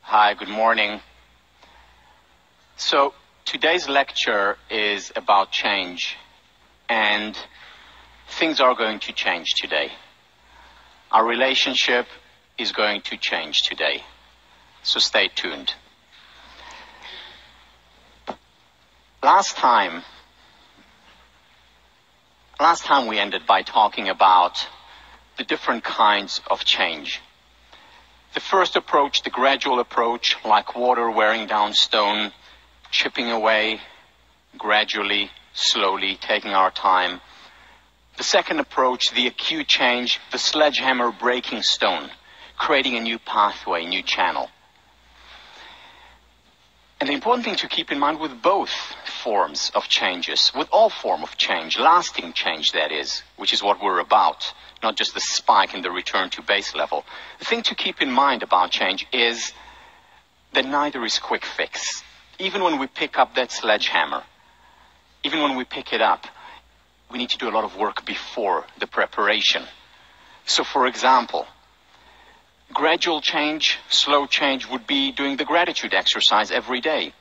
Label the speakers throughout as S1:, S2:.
S1: Hi, good morning. So today's lecture is about change, and things are going to change today. Our relationship is going to change today, so stay tuned. Last time we ended by talking about the different kinds of change. The first approach, the gradual approach, like water wearing down stone, chipping away gradually, slowly, taking our time. The second approach, the acute change, the sledgehammer breaking stone, creating a new pathway, new channel. And the important thing to keep in mind with both forms of changes, with all form of change, lasting change that is, which is what we're about, not just the spike and the return to base level. The thing to keep in mind about change is that neither is quick fix. Even when we pick up that sledgehammer, even when we pick it up, we need to do a lot of work before the preparation. So for example, gradual change, slow change would be doing the gratitude exercise every day.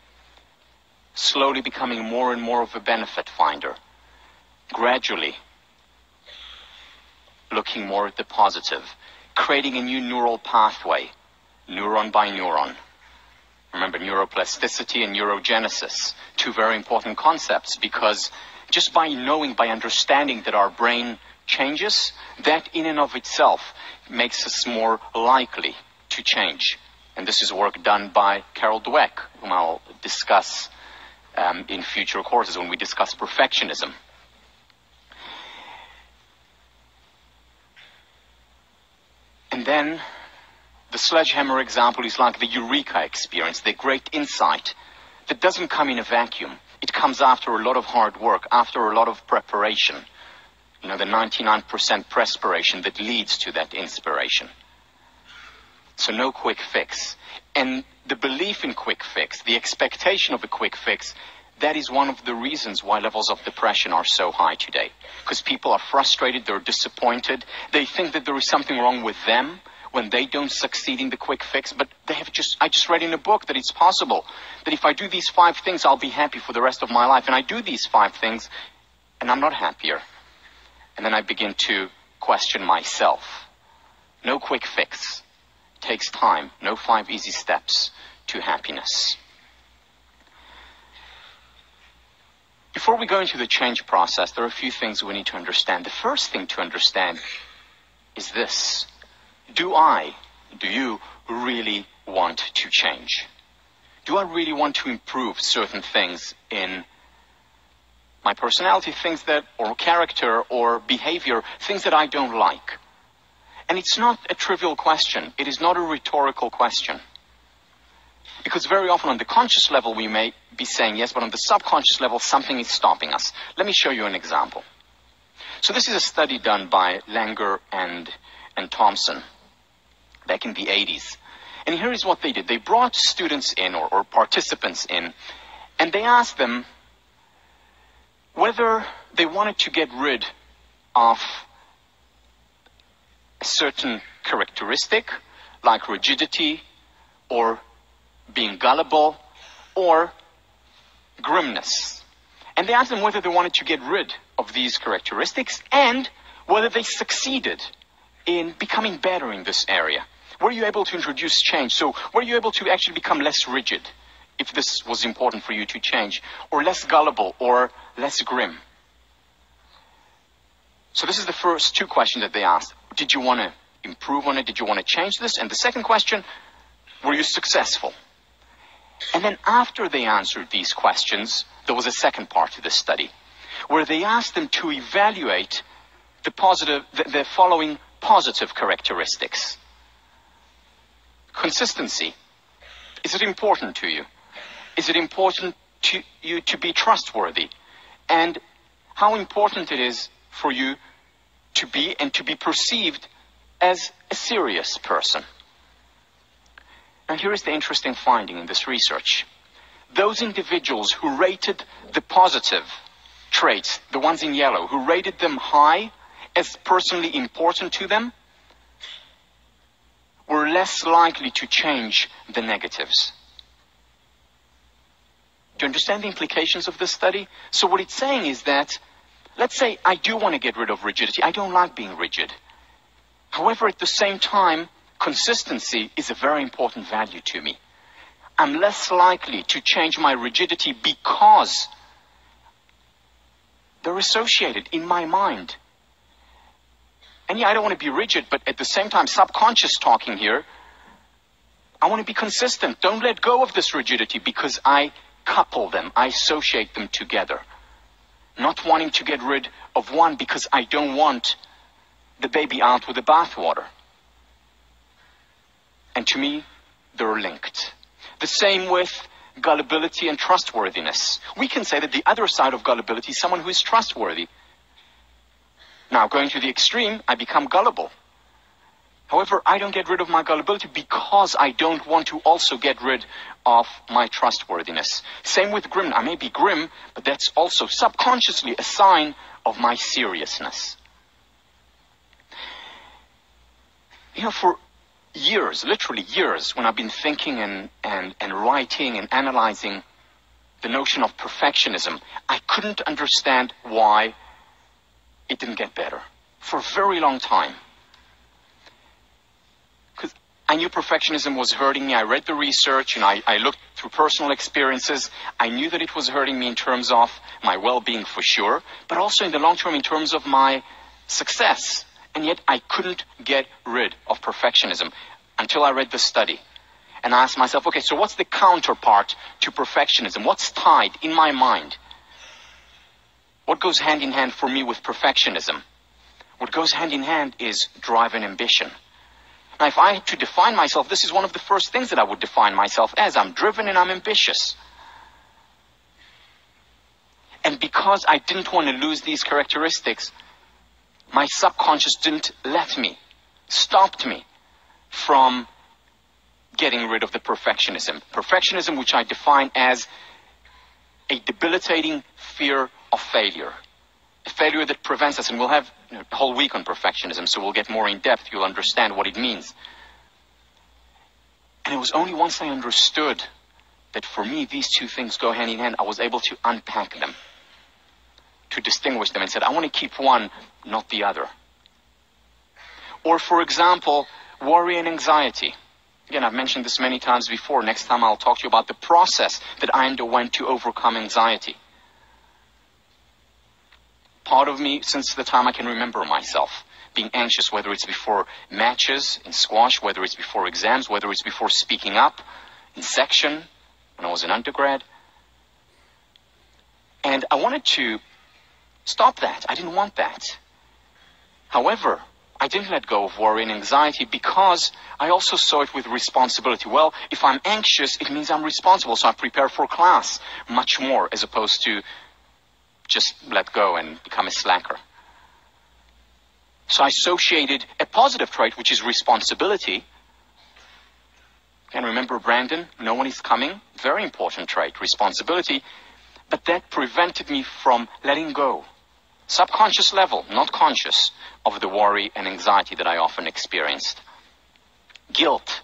S1: Slowly becoming more and more of a benefit finder. Gradually looking more at the positive. Creating a new neural pathway, neuron by neuron. Remember, neuroplasticity and neurogenesis, two very important concepts, because just by knowing, by understanding that our brain changes, that in and of itself makes us more likely to change. And this is work done by Carol Dweck, whom I'll discuss in future courses when we discuss perfectionism. And then the sledgehammer example is like the eureka experience, the great insight that doesn't come in a vacuum. It comes after a lot of hard work, after a lot of preparation. You know, the 99% perspiration that leads to that inspiration. So no quick fix. And the belief in quick fix, the expectation of a quick fix, that is one of the reasons why levels of depression are so high today. Because people are frustrated, they're disappointed, they think that there is something wrong with them when they don't succeed in the quick fix, but I just read in a book that it's possible, that if I do these 5 things, I'll be happy for the rest of my life. And I do these 5 things, and I'm not happier. And then I begin to question myself. No quick fix. It takes time. No 5 easy steps to happiness. Before we go into the change process, there are a few things we need to understand. The first thing to understand is this. Do you really want to change? Do I really want to improve certain things in my personality, things that, or character, or behavior, things that I don't like? And it's not a trivial question. It is not a rhetorical question. Because very often on the conscious level we may be saying yes, but on the subconscious level something is stopping us. Let me show you an example. So this is a study done by Langer and Thompson back in the 80s. And here is what they did. They brought students in, or participants in, and they asked them whether they wanted to get rid of a certain characteristic, like rigidity, or being gullible, or grimness. And they asked them whether they wanted to get rid of these characteristics and whether they succeeded in becoming better in this area. Were you able to introduce change? So were you able to actually become less rigid, if this was important for you to change, or less gullible, or less grim? So this is the first 2 questions that they asked. Did you want to improve on it? Did you want to change this? And the second question, were you successful? And then after they answered these questions, there was a second part to this study, where they asked them to evaluate the following positive characteristics. Consistency. Is it important to you? Is it important to you to be trustworthy? And how important it is for you to be and to be perceived as a serious person. Now here is the interesting finding in this research. Those individuals who rated the positive traits, the ones in yellow, who rated them high as personally important to them, were less likely to change the negatives. Do you understand the implications of this study? So what it's saying is that, let's say I do want to get rid of rigidity. I don't like being rigid. However, at the same time, consistency is a very important value to me. I'm less likely to change my rigidity because they're associated in my mind. And yeah, I don't want to be rigid, but at the same time, subconscious talking here, I want to be consistent. Don't let go of this rigidity because I couple them, I associate them together. Not wanting to get rid of one because I don't want the baby out with the bathwater. And to me, they're linked. The same with gullibility and trustworthiness. We can say that the other side of gullibility is someone who is trustworthy. Now, going to the extreme, I become gullible. However, I don't get rid of my gullibility because I don't want to also get rid of my trustworthiness. Same with grim. I may be grim, but that's also subconsciously a sign of my seriousness. You know, for years, literally years, when I've been thinking and writing and analyzing the notion of perfectionism, I couldn't understand why it didn't get better for a very long time. Because I knew perfectionism was hurting me. I read the research and I looked through personal experiences. I knew that it was hurting me in terms of my well-being for sure, but also in the long term in terms of my success. And yet I couldn't get rid of perfectionism until I read the study. And I asked myself, okay, so what's the counterpart to perfectionism? What's tied in my mind? What goes hand in hand for me with perfectionism? What goes hand in hand is drive and ambition. Now, if I had to define myself, this is one of the first things that I would define myself as. I'm driven and I'm ambitious. And because I didn't want to lose these characteristics, my subconscious didn't let me, stopped me from getting rid of the perfectionism. Perfectionism, which I define as a debilitating fear of failure. A failure that prevents us, and we'll have a whole week on perfectionism, so we'll get more in depth. You'll understand what it means. And it was only once I understood that for me these two things go hand in hand, I was able to unpack them, to distinguish them, and said, I want to keep one, not the other. Or, for example, worry and anxiety. Again, I've mentioned this many times before. Next time I'll talk to you about the process that I underwent to overcome anxiety. Part of me, since the time I can remember myself, being anxious, whether it's before matches in squash, whether it's before exams, whether it's before speaking up in section when I was an undergrad. And I wanted to stop that. I didn't want that. However, I didn't let go of worry and anxiety because I also saw it with responsibility. Well, if I'm anxious, it means I'm responsible, so I prepare for class much more as opposed to just let go and become a slacker. So I associated a positive trait, which is responsibility. And remember Brandon, no one is coming. Very important trait, responsibility. But that prevented me from letting go, subconscious level, not conscious, of the worry and anxiety that I often experienced. Guilt.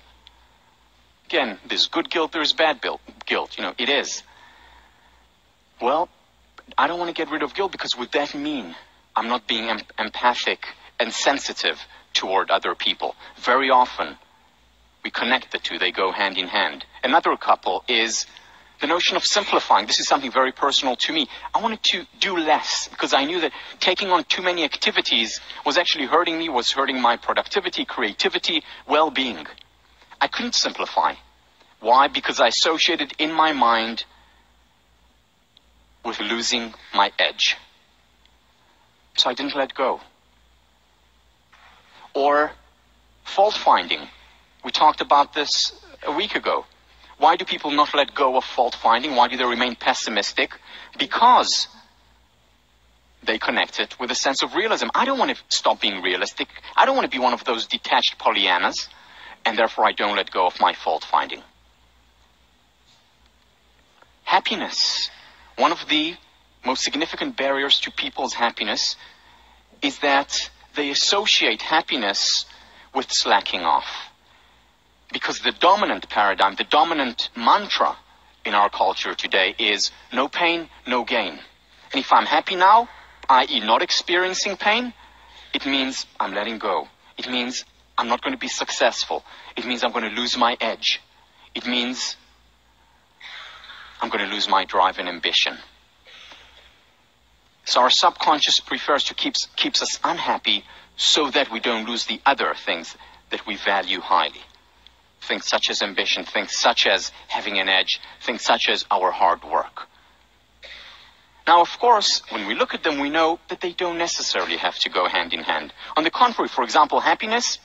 S1: Again, there's good guilt, there's bad guilt. You know, it is. Well, I don't want to get rid of guilt because would that mean I'm not being empathic and sensitive toward other people? Very often we connect the two, they go hand in hand. Another couple is the notion of simplifying. This is something very personal to me. I wanted to do less because I knew that taking on too many activities was actually hurting me, was hurting my productivity, creativity, well-being. I couldn't simplify. Why? Because I associated in my mind with losing my edge. So I didn't let go. Or fault finding. We talked about this a week ago. Why do people not let go of fault finding? Why do they remain pessimistic? Because they connect it with a sense of realism. I don't want to stop being realistic. I don't want to be one of those detached Pollyannas, and therefore I don't let go of my fault finding. Happiness. One of the most significant barriers to people's happiness is that they associate happiness with slacking off. Because the dominant paradigm, the dominant mantra in our culture today is no pain, no gain. And if I'm happy now, i.e. not experiencing pain, it means I'm letting go. It means I'm not going to be successful. It means I'm going to lose my edge. It means I'm going to lose my drive and ambition. So our subconscious prefers to keeps us unhappy so that we don't lose the other things that we value highly. Things such as ambition, things such as having an edge, things such as our hard work. Now, of course, when we look at them, we know that they don't necessarily have to go hand in hand. On the contrary, for example, happiness,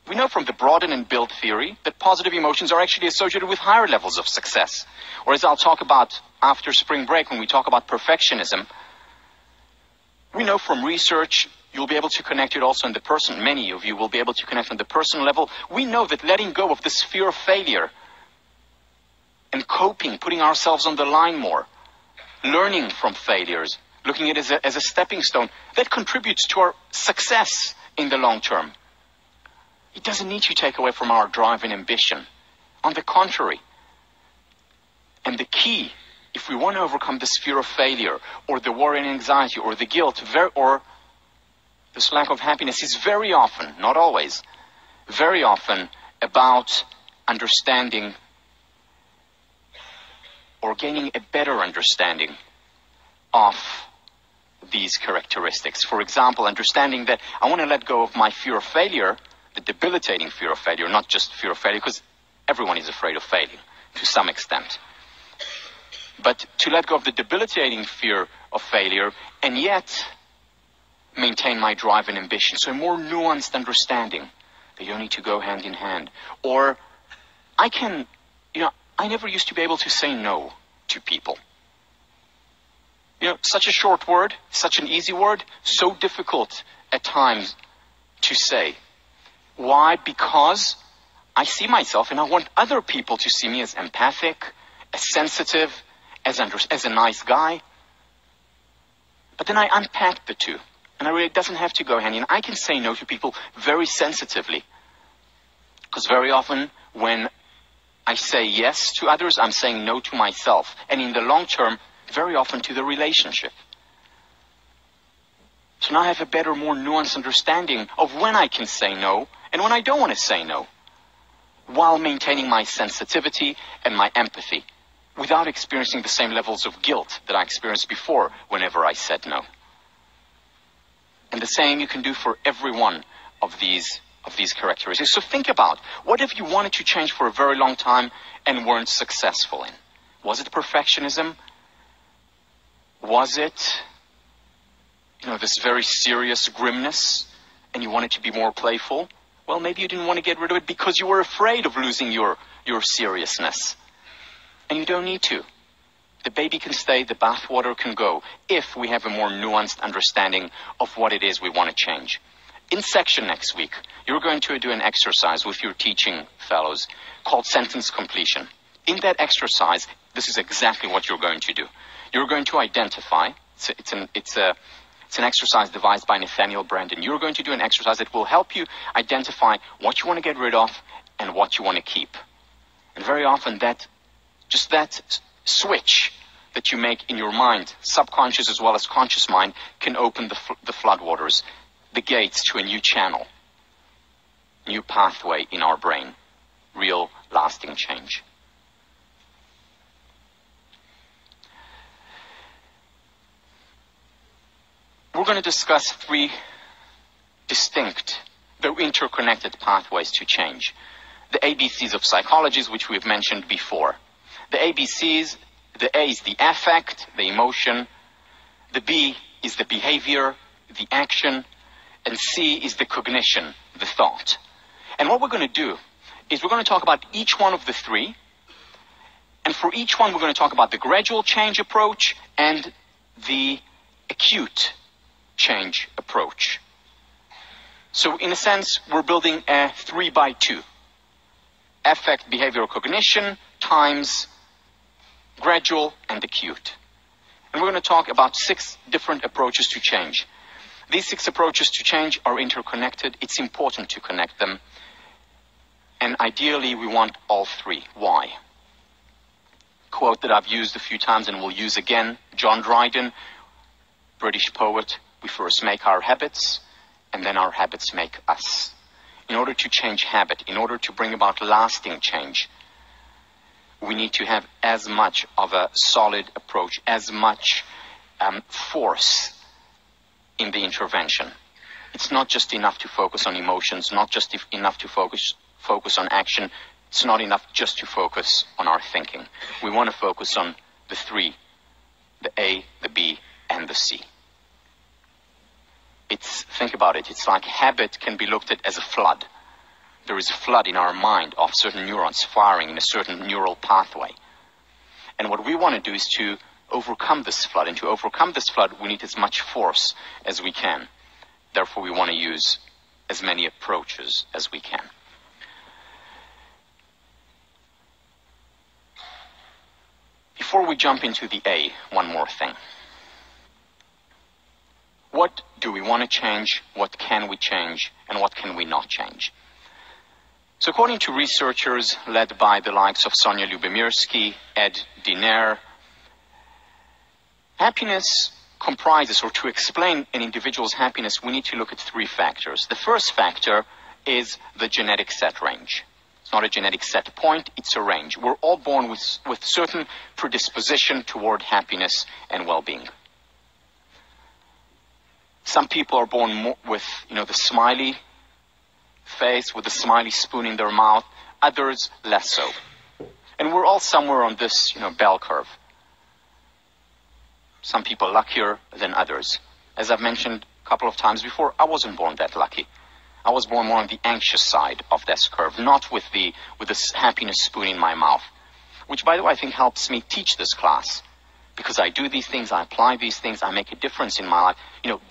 S1: we know from the broaden and build theory that positive emotions are actually associated with higher levels of success. Or as I'll talk about after spring break when we talk about perfectionism, we know from research, you'll be able to connect it also in the person. Many of you will be able to connect on the personal level. We know that letting go of this fear of failure and coping, putting ourselves on the line more, learning from failures, looking at it as a stepping stone, that contributes to our success in the long term. It doesn't need to take away from our drive and ambition. On the contrary. And the key, if we want to overcome this fear of failure, or the worry and anxiety, or the guilt, or this lack of happiness, is very often, not always, very often about understanding or gaining a better understanding of these characteristics. For example, understanding that I want to let go of my fear of failure, the debilitating fear of failure, not just fear of failure, because everyone is afraid of failing to some extent. But to let go of the debilitating fear of failure and yet maintain my drive and ambition. So a more nuanced understanding. They don't need to go hand in hand. Or I never used to be able to say no to people. Such a short word, such an easy word, so difficult at times to say. Why? Because I see myself and I want other people to see me as empathic, as sensitive, as a nice guy. But then I unpacked the two. And I really, it doesn't have to go hand in. I can say no to people very sensitively. Because very often when I say yes to others, I'm saying no to myself. And in the long term, very often to the relationship. So now I have a better, more nuanced understanding of when I can say no and when I don't want to say no, while maintaining my sensitivity and my empathy, without experiencing the same levels of guilt that I experienced before whenever I said no. And the same you can do for every one of these characteristics. So think about, what if you wanted to change for a very long time and weren't successful in? Was it perfectionism? Was it, this very serious grimness, and you wanted to be more playful? Well, maybe you didn't want to get rid of it because you were afraid of losing your seriousness. And you don't need to. The baby can stay, the bathwater can go, if we have a more nuanced understanding of what it is we want to change. In section next week, you're going to do an exercise with your teaching fellows called sentence completion. In that exercise, this is exactly what you're going to do. You're going to identify, it's an exercise devised by Nathaniel Brandon. You're going to do an exercise that will help you identify what you want to get rid of and what you want to keep. And very often that switch that you make in your mind, subconscious as well as conscious mind, can open the floodwaters, the gates to a new channel, new pathway in our brain, real lasting change. We're going to discuss 3 distinct, though interconnected pathways to change. The ABCs of psychology, which we've mentioned before. The ABCs, the A is the affect, the emotion. The B is the behavior, the action. And C is the cognition, the thought. And what we're going to do is we're going to talk about each one of the 3. And for each one, we're going to talk about the gradual change approach and the acute change approach. So in a sense, we're building a 3x2. Affect, behavior, cognition times gradual and acute. And we're going to talk about 6 different approaches to change. These 6 approaches to change are interconnected. It's important to connect them. And ideally, we want all three. Why? Quote that I've used a few times and will use again. John Dryden, British poet, we first make our habits, and then our habits make us. In order to change habit, in order to bring about lasting change, we need to have as much of a solid approach, as much force in the intervention. It's not just enough to focus on emotions, not just enough to focus on action. It's not enough just to focus on our thinking. We want to focus on the three, the A, the B, and the C. Think about it. It's like habit can be looked at as a flood. There is a flood in our mind of certain neurons firing in a certain neural pathway. And what we want to do is to overcome this flood. And to overcome this flood, we need as much force as we can. Therefore, we want to use as many approaches as we can. Before we jump into the A, one more thing. What do we want to change? What can we change? And what can we not change? So according to researchers led by the likes of Sonia Lyubomirsky, Ed Diner, happiness comprises, or to explain an individual's happiness, we need to look at three factors. The first factor is the genetic set range. It's not a genetic set point, it's a range. We're all born with certain predisposition toward happiness and well-being. Some people are born with, the smiley face, with a smiley spoon in their mouth. Others, less so. And we're all somewhere on this, bell curve. Some people luckier than others. As I've mentioned a couple of times before, I wasn't born that lucky. I was born more on the anxious side of this curve, not with this happiness spoon in my mouth. Which, by the way, I think helps me teach this class. Because I do these things, I apply these things, I make a difference in my life.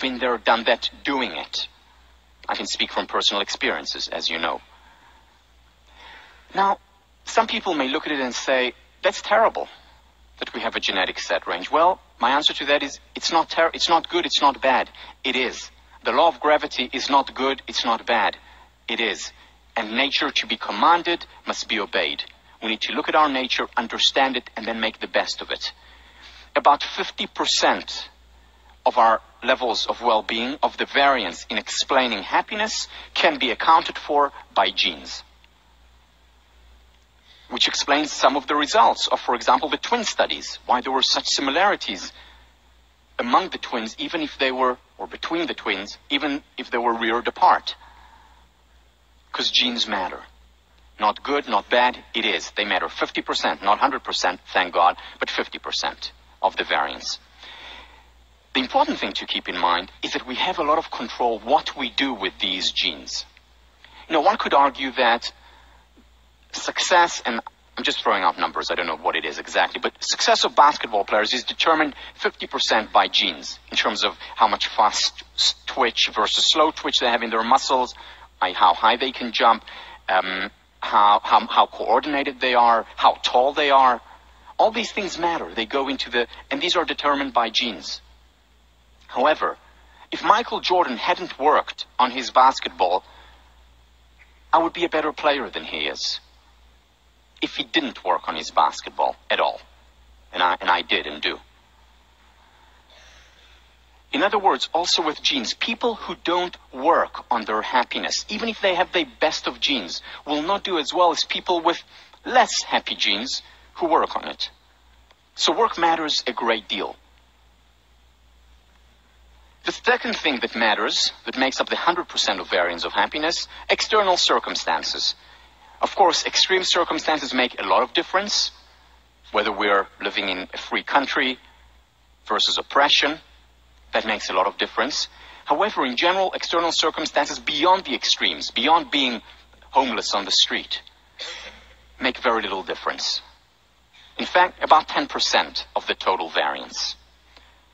S1: Been there, done that, doing it. I can speak from personal experiences, as you know. Now, some people may look at it and say, that's terrible that we have a genetic set range. Well, my answer to that is, it's not good, it's not bad. It is. The law of gravity is not good, it's not bad. It is. And nature, to be commanded, must be obeyed. We need to look at our nature, understand it, and then make the best of it. About 50% of our levels of well-being, of the variance in explaining happiness, can be accounted for by genes. Which explains some of the results of, for example, the twin studies, why there were such similarities among the twins, even if they were, or between the twins, even if they were reared apart. Because genes matter. Not good, not bad, it is. They matter. 50%, not 100%, thank God, but 50% of the variance. The important thing to keep in mind is that we have a lot of control what we do with these genes. One could argue that success, and I'm just throwing out numbers, I don't know what it is exactly, but success of basketball players is determined 50% by genes in terms of how much fast twitch versus slow twitch they have in their muscles, how high they can jump, how coordinated they are, how tall they are. All these things matter. They go into and these are determined by genes. However, if Michael Jordan hadn't worked on his basketball, I would be a better player than he is. If he didn't work on his basketball at all. And I did and do. In other words, also with genes, people who don't work on their happiness, even if they have the best of genes, will not do as well as people with less happy genes who work on it. So work matters a great deal. The second thing that matters, that makes up the 100% of variance of happiness, external circumstances. Of course, extreme circumstances make a lot of difference, whether we're living in a free country versus oppression, that makes a lot of difference. However, in general, external circumstances beyond the extremes, beyond being homeless on the street, make very little difference. In fact, about 10% of the total variance.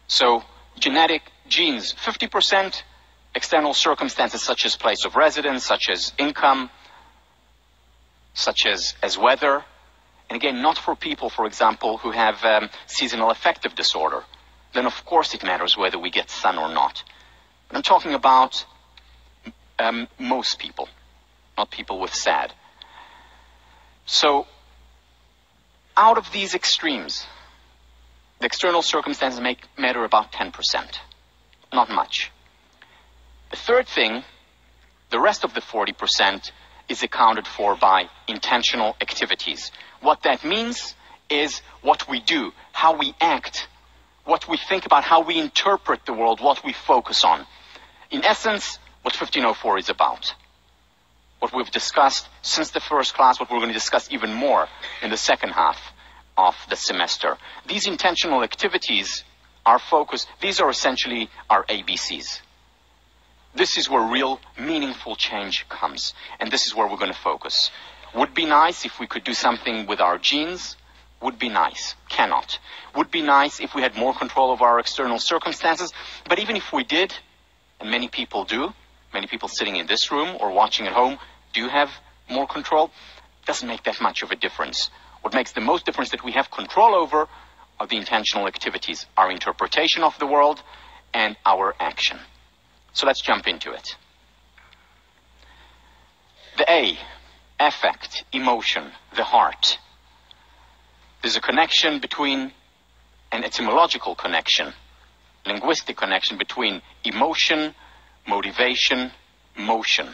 S1: So, genes, 50%, external circumstances such as place of residence, such as income, such as weather. And again, not for people, for example, who have seasonal affective disorder. Then of course it matters whether we get sun or not. But I'm talking about most people, not people with SAD. So, out of these extremes, the external circumstances matter about 10%. Not much. The third thing, the rest of the 40%, is accounted for by intentional activities. What that means is what we do, how we act, what we think about, how we interpret the world, what we focus on. In essence, what 1504 is about. What we've discussed since the first class, what we're going to discuss even more in the second half of the semester. These intentional activities, our focus, these are essentially our ABCs. This is where real, meaningful change comes. And this is where we're going to focus. Would be nice if we could do something with our genes. Would be nice. Cannot. Would be nice if we had more control of our external circumstances. But even if we did, and many people do, many people sitting in this room or watching at home do have more control, doesn't make that much of a difference. What makes the most difference that we have control over are the intentional activities, our interpretation of the world and our action. So let's jump into it. The A, affect, emotion, the heart. There's a connection between, an etymological connection, linguistic connection between emotion, motivation, motion.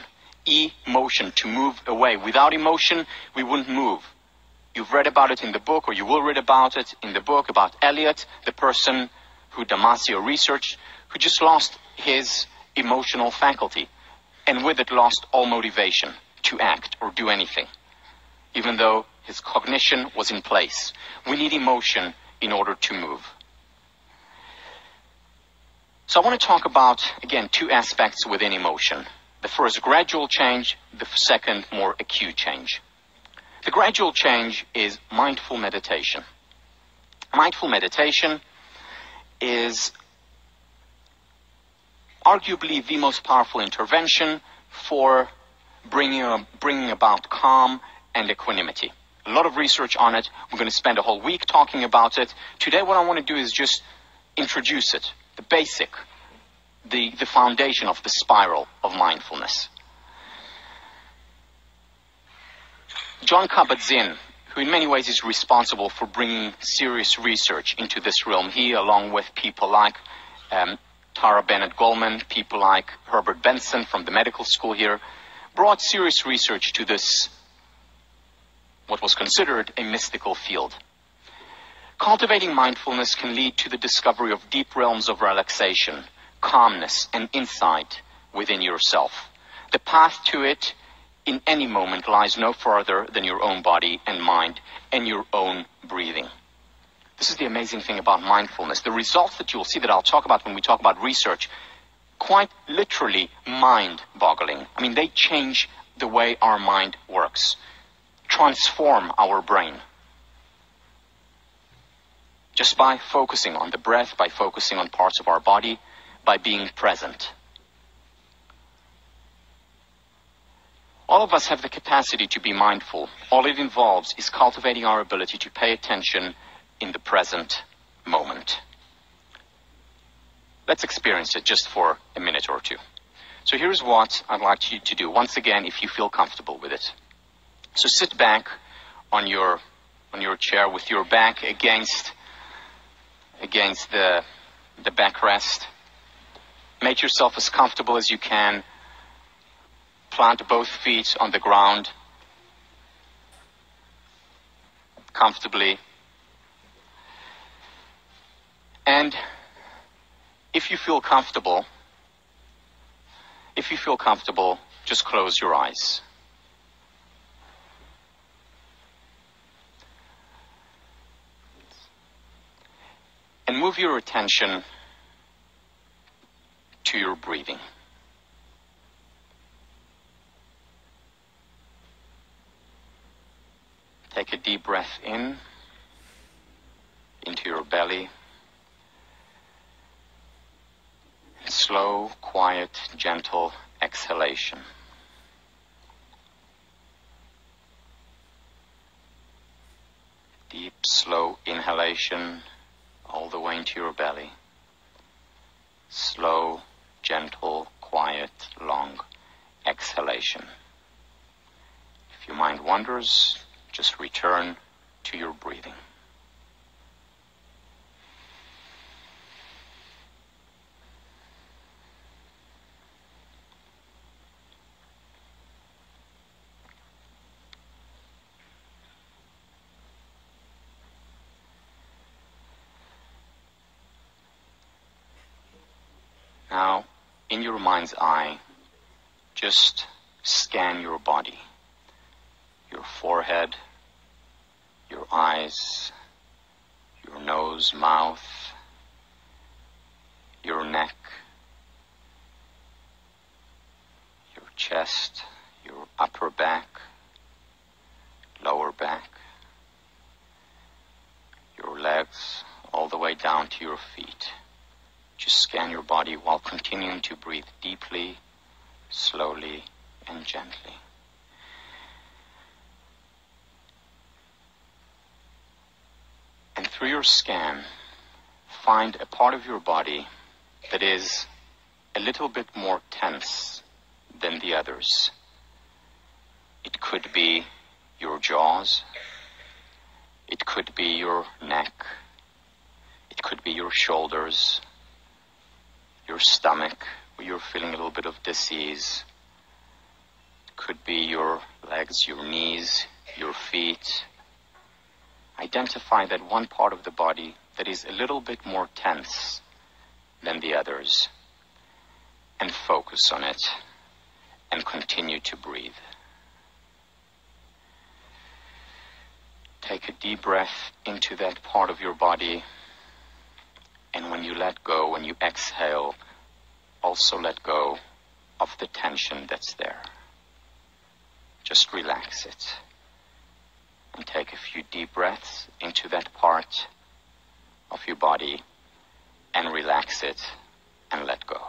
S1: Emotion, to move away. Without emotion, we wouldn't move. You've read about it in the book, or you will read about it in the book, about Eliot, the person who Damasio researched, who just lost his emotional faculty, and with it lost all motivation to act or do anything, even though his cognition was in place. We need emotion in order to move. So I want to talk about, again, two aspects within emotion. The first, gradual change. The second, more acute change. The gradual change is mindful meditation. Mindful meditation is arguably the most powerful intervention for bringing about calm and equanimity. A lot of research on it. We're going to spend a whole week talking about it. Today what I want to do is just introduce it, the basic, the foundation of the spiral of mindfulness. John Kabat-Zinn, who in many ways is responsible for bringing serious research into this realm, he, along with people like Tara Bennett-Goldman, people like Herbert Benson from the medical school here, brought serious research to this, what was considered a mystical field. Cultivating mindfulness can lead to the discovery of deep realms of relaxation, calmness, and insight within yourself. The path to it in any moment lies no farther than your own body and mind and your own breathing. This is the amazing thing about mindfulness. The results that you'll see that I'll talk about when we talk about research, quite literally mind-boggling. I mean, they change the way our mind works, transform our brain. Just by focusing on the breath, by focusing on parts of our body, by being present. All of us have the capacity to be mindful. All it involves is cultivating our ability to pay attention in the present moment. Let's experience it just for a minute or two. So here's what I'd like you to do. Once again, if you feel comfortable with it. So sit back on your chair with your back against the backrest. Make yourself as comfortable as you can. Plant both feet on the ground comfortably. And if you feel comfortable, just close your eyes. And move your attention to your breathing. Take a deep breath in, into your belly. Slow, quiet, gentle exhalation. Deep, slow inhalation all the way into your belly. Slow, gentle, quiet, long exhalation. If your mind wanders, Just return to your breathing. Now, in your mind's eye, just scan your body, your forehead, your eyes, your nose, mouth, your neck, your chest, your upper back, lower back, your legs, all the way down to your feet. Just scan your body while continuing to breathe deeply, slowly, and gently. And through your scan, find a part of your body that is a little bit more tense than the others. It could be your jaws. It could be your neck. It could be your shoulders, your stomach, where you're feeling a little bit of disease. It could be your legs, your knees, your feet. Identify that one part of the body that is a little bit more tense than the others, and focus on it, and continue to breathe. Take a deep breath into that part of your body, and when you let go, when you exhale, also let go of the tension that's there. Just relax it. And take a few deep breaths into that part of your body and relax it and let go.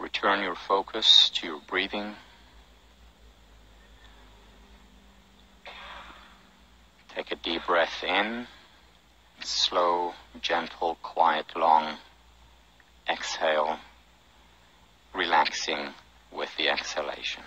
S1: Return your focus to your breathing. Take a deep breath in. Slow, gentle, quiet, long exhale, relaxing with the exhalation.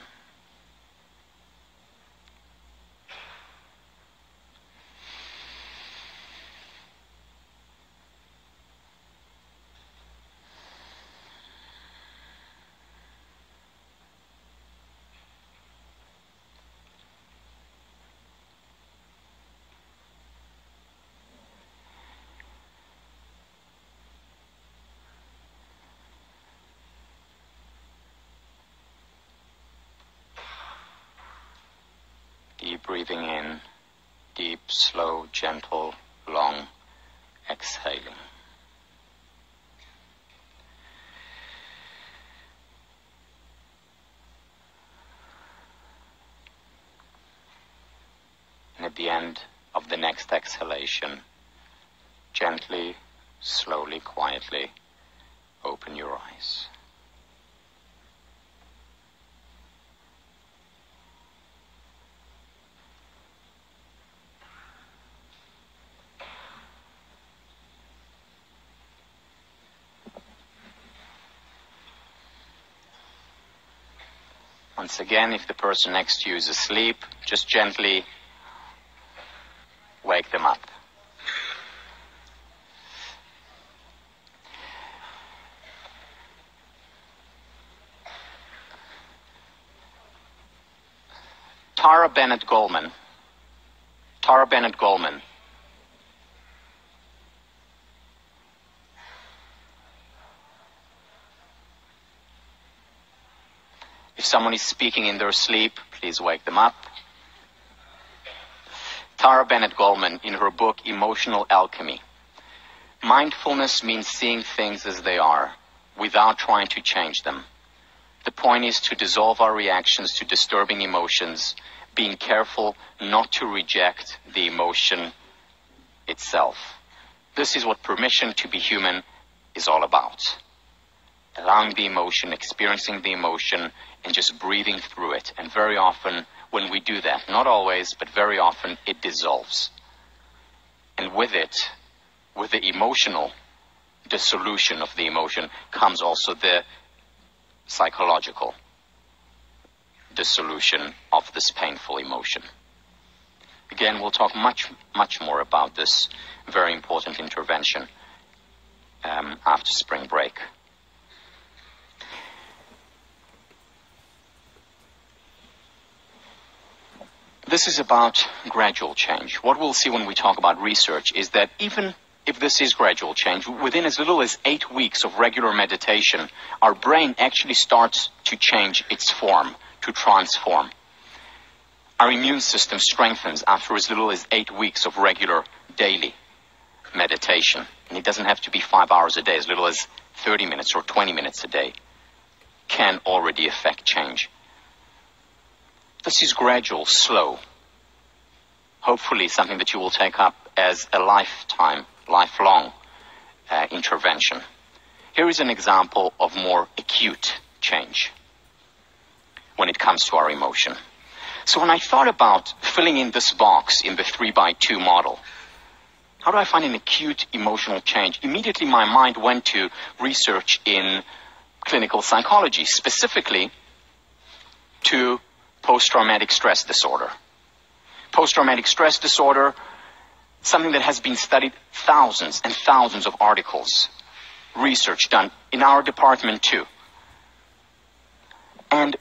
S1: Deep breathing in, deep, slow, gentle, long exhaling. And at the end of the next exhalation, gently, slowly, quietly open your eyes. Once again, if the person next to you is asleep, just gently wake them up. Tara Bennett Goldman. If someone is speaking in their sleep, please wake them up. Tara Bennett Goldman, in her book Emotional Alchemy. Mindfulness means seeing things as they are, without trying to change them. The point is to dissolve our reactions to disturbing emotions, being careful not to reject the emotion itself. This is what permission to be human is all about. Allowing the emotion, experiencing the emotion, and just breathing through it. And very often, when we do that, not always, but very often, it dissolves. And with it, with the emotional dissolution of the emotion, comes also the psychological dissolution of this painful emotion. Again, we'll talk much more about this very important intervention after spring break. This is about gradual change. What we'll see when we talk about research is that even if this is gradual change, within as little as 8 weeks of regular meditation, our brain actually starts to change its form, to transform. Our immune system strengthens after as little as 8 weeks of regular daily meditation. And it doesn't have to be 5 hours a day, as little as 30 minutes or 20 minutes a day can already affect change. This is gradual, slow. Hopefully something that you will take up as a lifelong intervention. Here is an example of more acute change when it comes to our emotion. So when I thought about filling in this box in the 3x2 model, how do I find an acute emotional change? Immediately my mind went to research in clinical psychology, specifically to post-traumatic stress disorder. Post-traumatic stress disorder, something that has been studied, thousands and thousands of articles, research done in our department too. And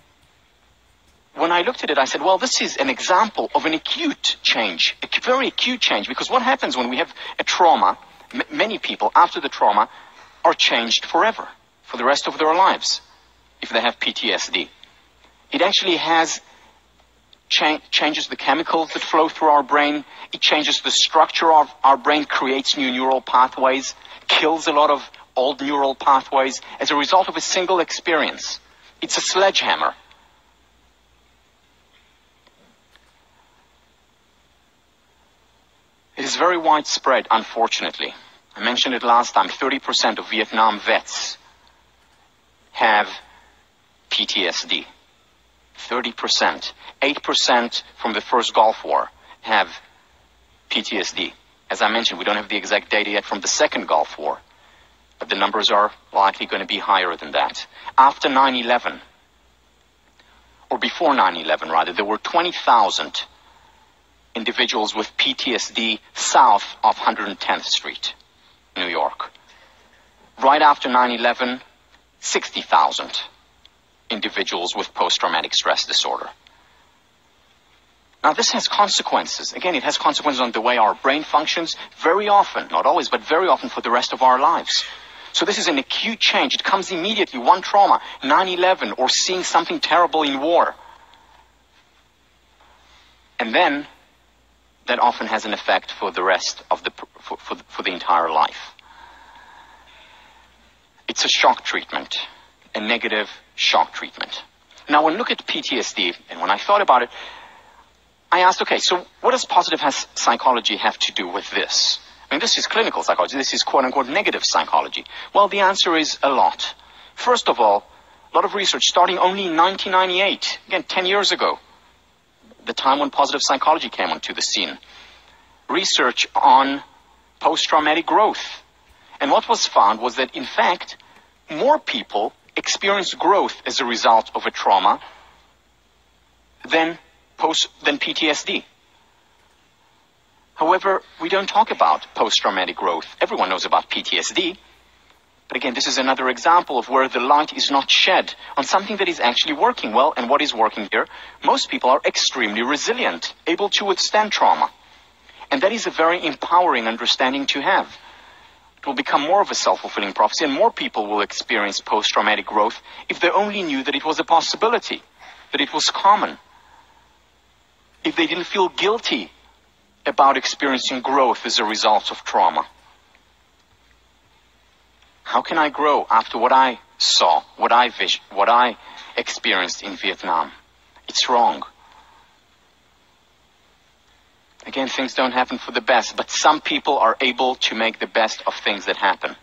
S1: when I looked at it, I said, well, this is an example of an acute change, a very acute change, because what happens when we have a trauma, many people after the trauma are changed forever, for the rest of their lives, if they have PTSD. It actually changes the chemicals that flow through our brain. It changes the structure of our brain, creates new neural pathways, kills a lot of old neural pathways as a result of a single experience. It's a sledgehammer. It is very widespread, unfortunately. I mentioned it last time, 30% of Vietnam vets have PTSD. 30%. 8% from the first Gulf War have PTSD. As I mentioned, we don't have the exact data yet from the second Gulf War, but the numbers are likely going to be higher than that. After 9/11, or before 9/11 rather, there were 20,000 individuals with PTSD south of 110th Street, New York. Right after 9/11, 60,000 individuals with post-traumatic stress disorder. Now this has consequences. Again, it has consequences on the way our brain functions very often, not always, but very often for the rest of our lives. So this is an acute change. It comes immediately, one trauma, 9/11, or seeing something terrible in war. And then that often has an effect for the rest of for the entire life. It's a shock treatment, a negative shock treatment. Now when I look at PTSD, and when I thought about it, I asked, okay, so what does positive psychology have to do with this? I mean, this is clinical psychology. This is quote-unquote negative psychology. Well, the answer is a lot. First of all, a lot of research starting only in 1998, again, 10 years ago, the time when positive psychology came onto the scene. Research on post-traumatic growth. And what was found was that, in fact, more people experience growth as a result of a trauma than PTSD. However, we don't talk about post-traumatic growth. Everyone knows about PTSD. But again, this is another example of where the light is not shed on something that is actually working well. And what is working here? Most people are extremely resilient, able to withstand trauma. And that is a very empowering understanding to have. It will become more of a self-fulfilling prophecy, and more people will experience post-traumatic growth if they only knew that it was a possibility, that it was common. If they didn't feel guilty about experiencing growth as a result of trauma. How can I grow after what I saw, what I experienced in Vietnam. It's wrong. Again, things don't happen for the best, but some people are able to make the best of things that happen.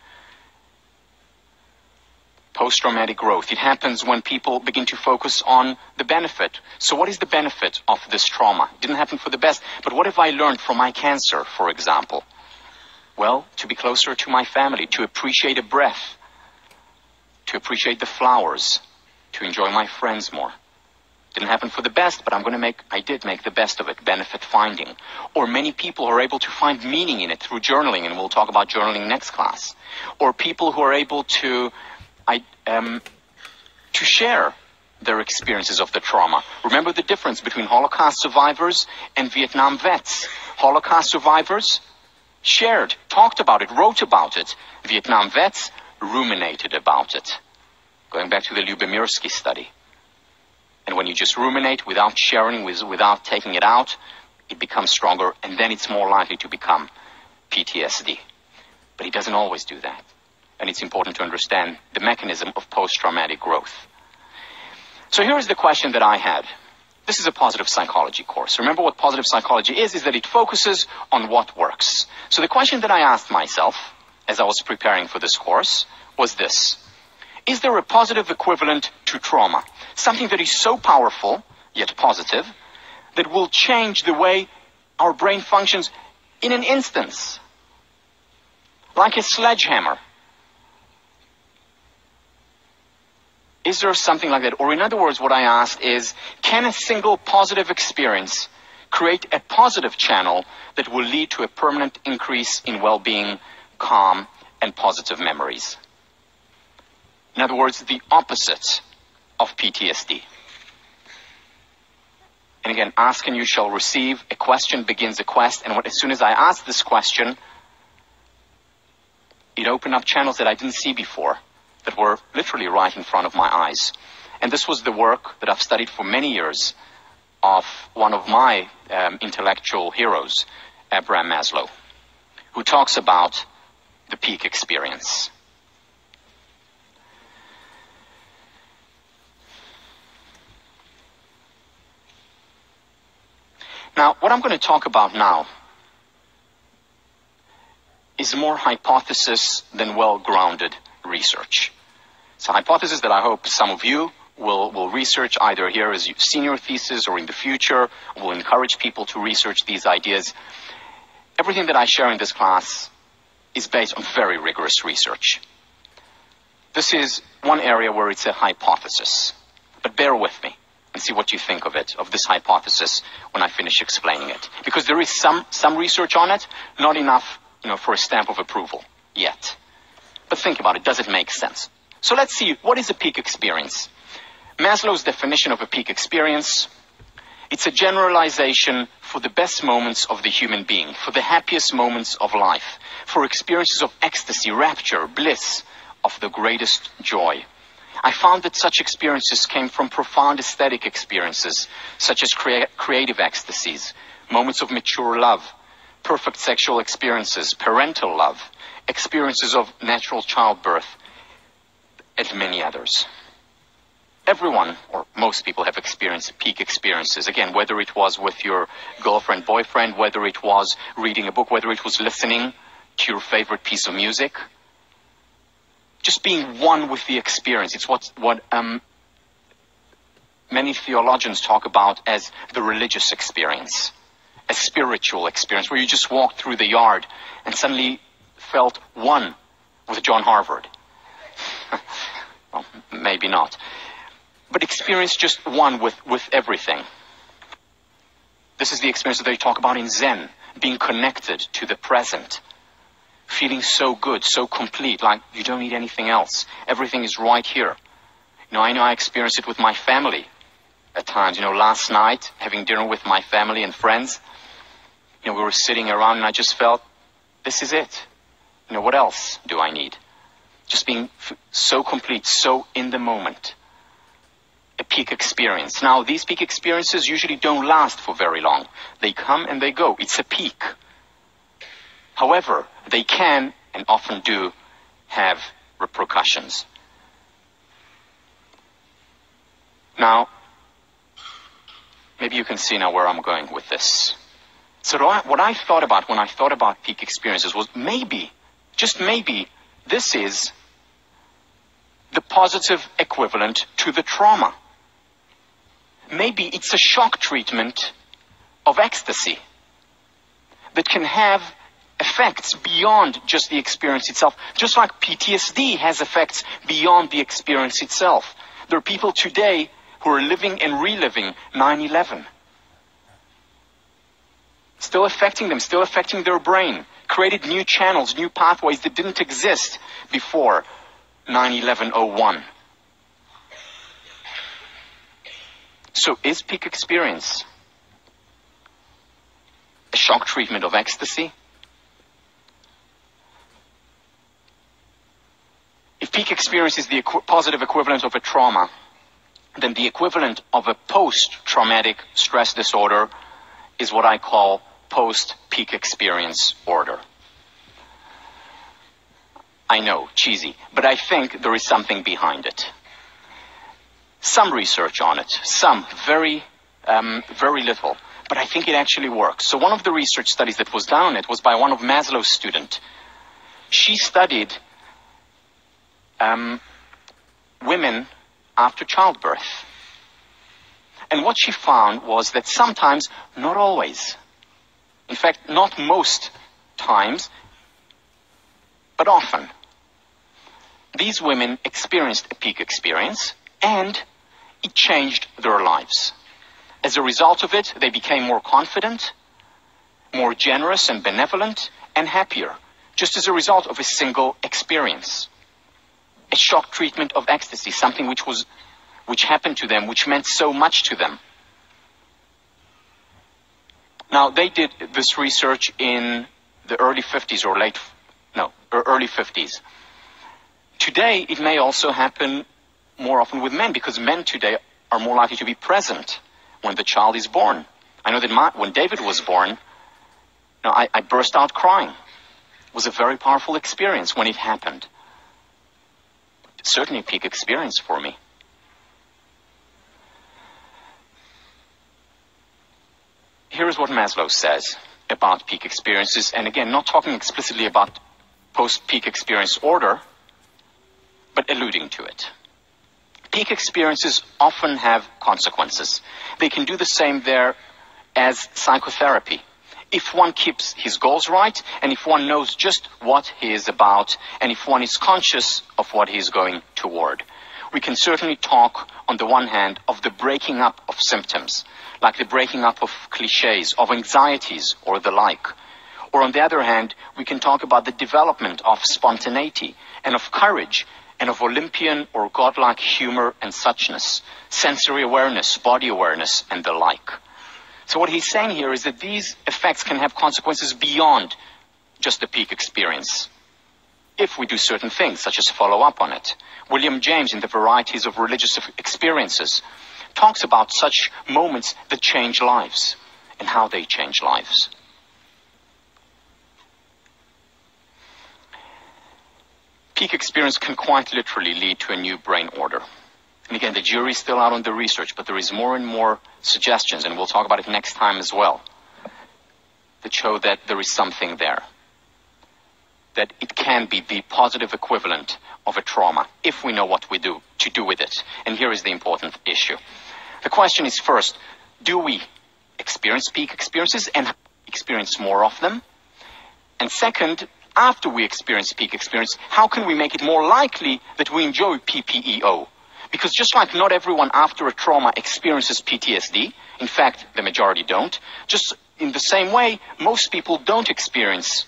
S1: Post-traumatic growth. It happens when people begin to focus on the benefit. So what is the benefit of this trauma? It didn't happen for the best, but what have I learned from my cancer, for example? Well, to be closer to my family, to appreciate a breath, to appreciate the flowers, to enjoy my friends more. Didn't happen for the best, but I did make the best of it, benefit finding. Or many people are able to find meaning in it through journaling, and we'll talk about journaling next class. Or people who are able to share their experiences of the trauma. Remember the difference between Holocaust survivors and Vietnam vets. Holocaust survivors shared, talked about it, wrote about it. Vietnam vets ruminated about it. Going back to the Lyubomirsky study. And when you just ruminate without sharing, without taking it out, it becomes stronger, and then it's more likely to become PTSD. But it doesn't always do that. And it's important to understand the mechanism of post-traumatic growth. So here's the question that I had. This is a positive psychology course. Remember what positive psychology is that it focuses on what works. So the question that I asked myself as I was preparing for this course was this. Is there a positive equivalent to trauma? Something that is so powerful, yet positive, that will change the way our brain functions in an instance. Like a sledgehammer. Is there something like that? Or in other words, what I asked is, can a single positive experience create a positive channel that will lead to a permanent increase in well-being, calm, and positive memories? In other words, the opposite of PTSD. And again, ask and you shall receive. A question begins a quest. And as soon as I asked this question, it opened up channels that I didn't see before, that were literally right in front of my eyes. And this was the work that I've studied for many years of one of my intellectual heroes, Abraham Maslow, who talks about the peak experience. Now, what I'm going to talk about now is more hypothesis than well-grounded research. It's a hypothesis that I hope some of you will research either here as your senior thesis or in the future. Will encourage people to research these ideas. Everything that I share in this class is based on very rigorous research. This is one area where it's a hypothesis. But bear with me and see what you think of it, of this hypothesis, when I finish explaining it. Because there is some research on it, not enough, for a stamp of approval yet. But think about it. Does it make sense? So let's see, what is a peak experience? Maslow's definition of a peak experience, it's a generalization for the best moments of the human being, for the happiest moments of life, for experiences of ecstasy, rapture, bliss, of the greatest joy. I found that such experiences came from profound aesthetic experiences, such as creative ecstasies, moments of mature love, perfect sexual experiences, parental love, experiences of natural childbirth, and many others. Everyone, or most people, have experienced peak experiences. Again, whether it was with your girlfriend, boyfriend, whether it was reading a book, whether it was listening to your favorite piece of music. Just being one with the experience. It's what many theologians talk about as the religious experience. A spiritual experience where you just walked through the yard and suddenly felt one with John Harvard. Well, maybe not. But experience just one with everything. This is the experience that they talk about in Zen. Being connected to the present. Feeling so good, so complete, like you don't need anything else. Everything is right here. I know I experienced it with my family at times. Last night, having dinner with my family and friends, we were sitting around and I just felt, this is it. What else do I need? Just being so complete, so in the moment. A peak experience. Now, these peak experiences usually don't last for very long. They come and they go. It's a peak. However, they can, and often do, have repercussions. Now, maybe you can see now where I'm going with this. So what I thought about when I thought about peak experiences was maybe, just maybe, this is the positive equivalent to the trauma. Maybe it's a shock treatment of ecstasy that can have effects beyond just the experience itself, just like PTSD has effects beyond the experience itself. There are people today who are living and reliving 9/11. Still affecting them, still affecting their brain, created new channels, new pathways that didn't exist before 9/11/01. So is peak experience a shock treatment of ecstasy? If peak experience is the positive equivalent of a trauma, then the equivalent of a post-traumatic stress disorder is what I call post-peak experience order. I know, cheesy, but I think there is something behind it. Some research on it, some, very little, but I think it actually works. So one of the research studies that was done on it was by one of Maslow's students. She studied women after childbirth. And what she found was that sometimes, not always, in fact, not most times, but often, these women experienced a peak experience and it changed their lives. As a result of it, they became more confident, more generous and benevolent, and happier, just as a result of a single experience. A shock treatment of ecstasy, something which happened to them, which meant so much to them. Now, they did this research in the early 50s or early 50s. Today, it may also happen more often with men, because men today are more likely to be present when the child is born. I know that when David was born, I burst out crying. It was a very powerful experience when it happened. Certainly a peak experience for me. Here is what Maslow says about peak experiences, and again, not talking explicitly about post-peak experience order, but alluding to it. Peak experiences often have consequences. They can do the same there as psychotherapy. If one keeps his goals right, and if one knows just what he is about, and if one is conscious of what he is going toward. We can certainly talk, on the one hand, of the breaking up of symptoms, like the breaking up of cliches, of anxieties, or the like. Or on the other hand, we can talk about the development of spontaneity, and of courage, and of Olympian or godlike humor and suchness, sensory awareness, body awareness, and the like. So what he's saying here is that these effects can have consequences beyond just the peak experience, if we do certain things, such as follow up on it. William James, in the Varieties of Religious Experiences, talks about such moments that change lives, and how they change lives. Peak experience can quite literally lead to a new brain order. And again, the jury's still out on the research, but there is more and more suggestions, and we'll talk about it next time as well, that show that there is something there. That it can be the positive equivalent of a trauma, if we know what we do to do with it. And here is the important issue. The question is, first, do we experience peak experiences and experience more of them? And second, after we experience peak experience, how can we make it more likely that we enjoy PPEO? Because just like not everyone after a trauma experiences PTSD, in fact, the majority don't, just in the same way, most people don't experience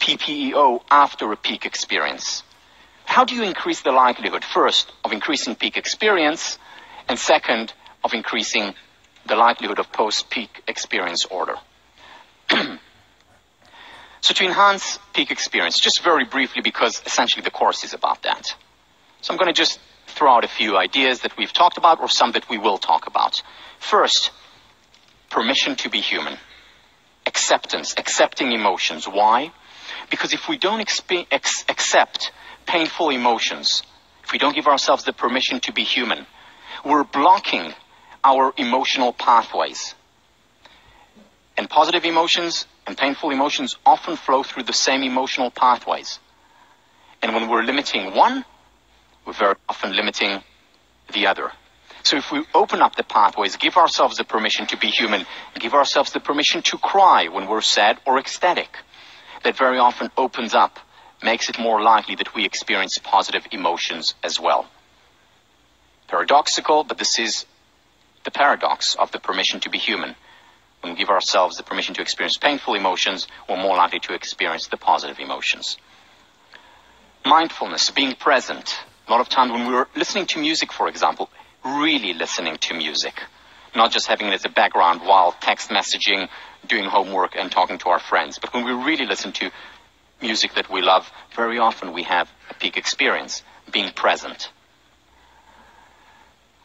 S1: PPEO after a peak experience. How do you increase the likelihood, first, of increasing peak experience, and second, of increasing the likelihood of post-peak experience order? So to enhance peak experience, just very briefly, because essentially the course is about that. So I'm going to just throw out a few ideas that we've talked about, or some that we will talk about. First, permission to be human. Acceptance, accepting emotions. Why? Because if we don't accept painful emotions, if we don't give ourselves the permission to be human, we're blocking our emotional pathways. And positive emotions and painful emotions often flow through the same emotional pathways. And when we're limiting one, we're very often limiting the other. So if we open up the pathways, give ourselves the permission to be human, give ourselves the permission to cry when we're sad or ecstatic, that very often opens up, makes it more likely that we experience positive emotions as well. Paradoxical, but this is the paradox of the permission to be human. When we give ourselves the permission to experience painful emotions, we're more likely to experience the positive emotions. Mindfulness, being present. A lot of times when we're listening to music, for example, really listening to music, not just having it as a background while text messaging, doing homework, and talking to our friends. But when we really listen to music that we love, very often we have a peak experience, being present.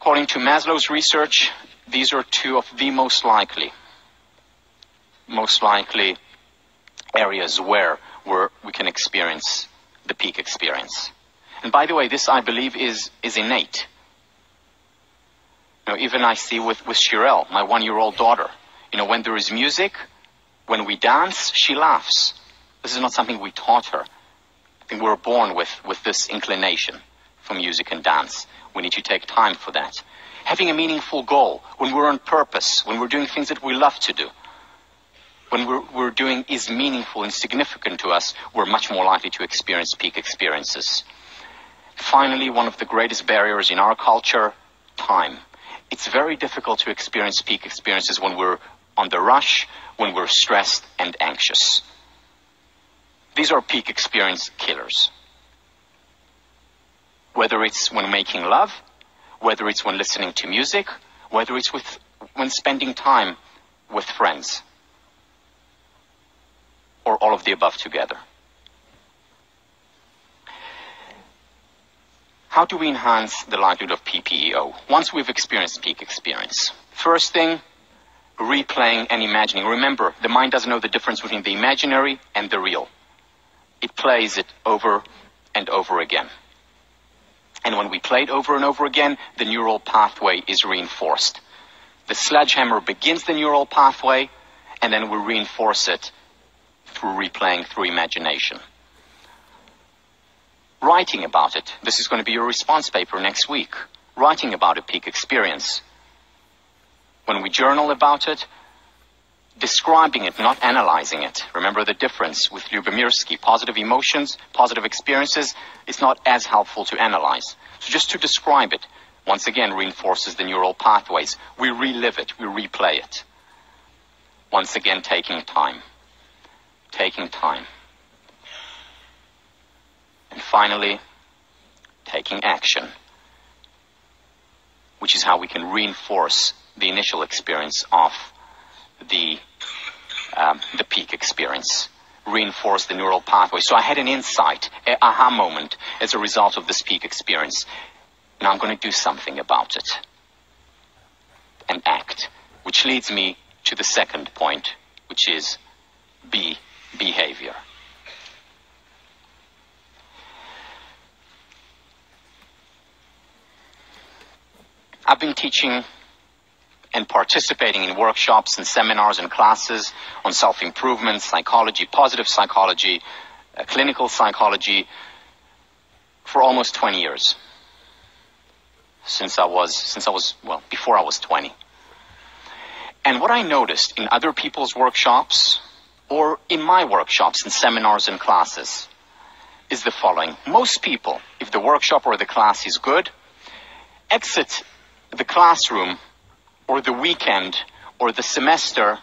S1: According to Maslow's research, these are two of the most likely areas where we can experience the peak experience. And by the way, this I believe is innate. You know, even I see with Shirelle, my 1-year-old daughter, you know, when there is music, when we dance, she laughs. This is not something we taught her. I think we're born with this inclination for music and dance. We need to take time for that. Having a meaningful goal, when we're on purpose, when we're doing things that we love to do, when we're doing is meaningful and significant to us, we're much more likely to experience peak experiences. Finally, one of the greatest barriers in our culture, time. It's very difficult to experience peak experiences when we're on the rush, when we're stressed and anxious. These are peak experience killers. Whether it's when making love, whether it's when listening to music, whether it's when spending time with friends, or all of the above together. How do we enhance the likelihood of PPEO once we've experienced peak experience? First thing, replaying and imagining. Remember, the mind doesn't know the difference between the imaginary and the real. It plays it over and over again. And when we play it over and over again, the neural pathway is reinforced. The sledgehammer begins the neural pathway, and then we reinforce it through replaying, through imagination. Writing about it. This is going to be your response paper next week. Writing about a peak experience. When we journal about it, describing it, not analyzing it. Remember the difference with Lyubomirsky. Positive emotions, positive experiences, it's not as helpful to analyze. So just to describe it, once again, reinforces the neural pathways. We relive it, we replay it. Once again, taking time. Taking time. And finally, taking action, which is how we can reinforce the initial experience of the peak experience, reinforce the neural pathway. So I had an insight, an aha moment as a result of this peak experience. Now I'm going to do something about it and act, which leads me to the second point, which is behavior. I've been teaching and participating in workshops and seminars and classes on self-improvement, psychology, positive psychology, clinical psychology for almost 20 years. Before I was 20. And what I noticed in other people's workshops or in my workshops and seminars and classes is the following. Most people, if the workshop or the class is good, exit the classroom or the weekend or the semester,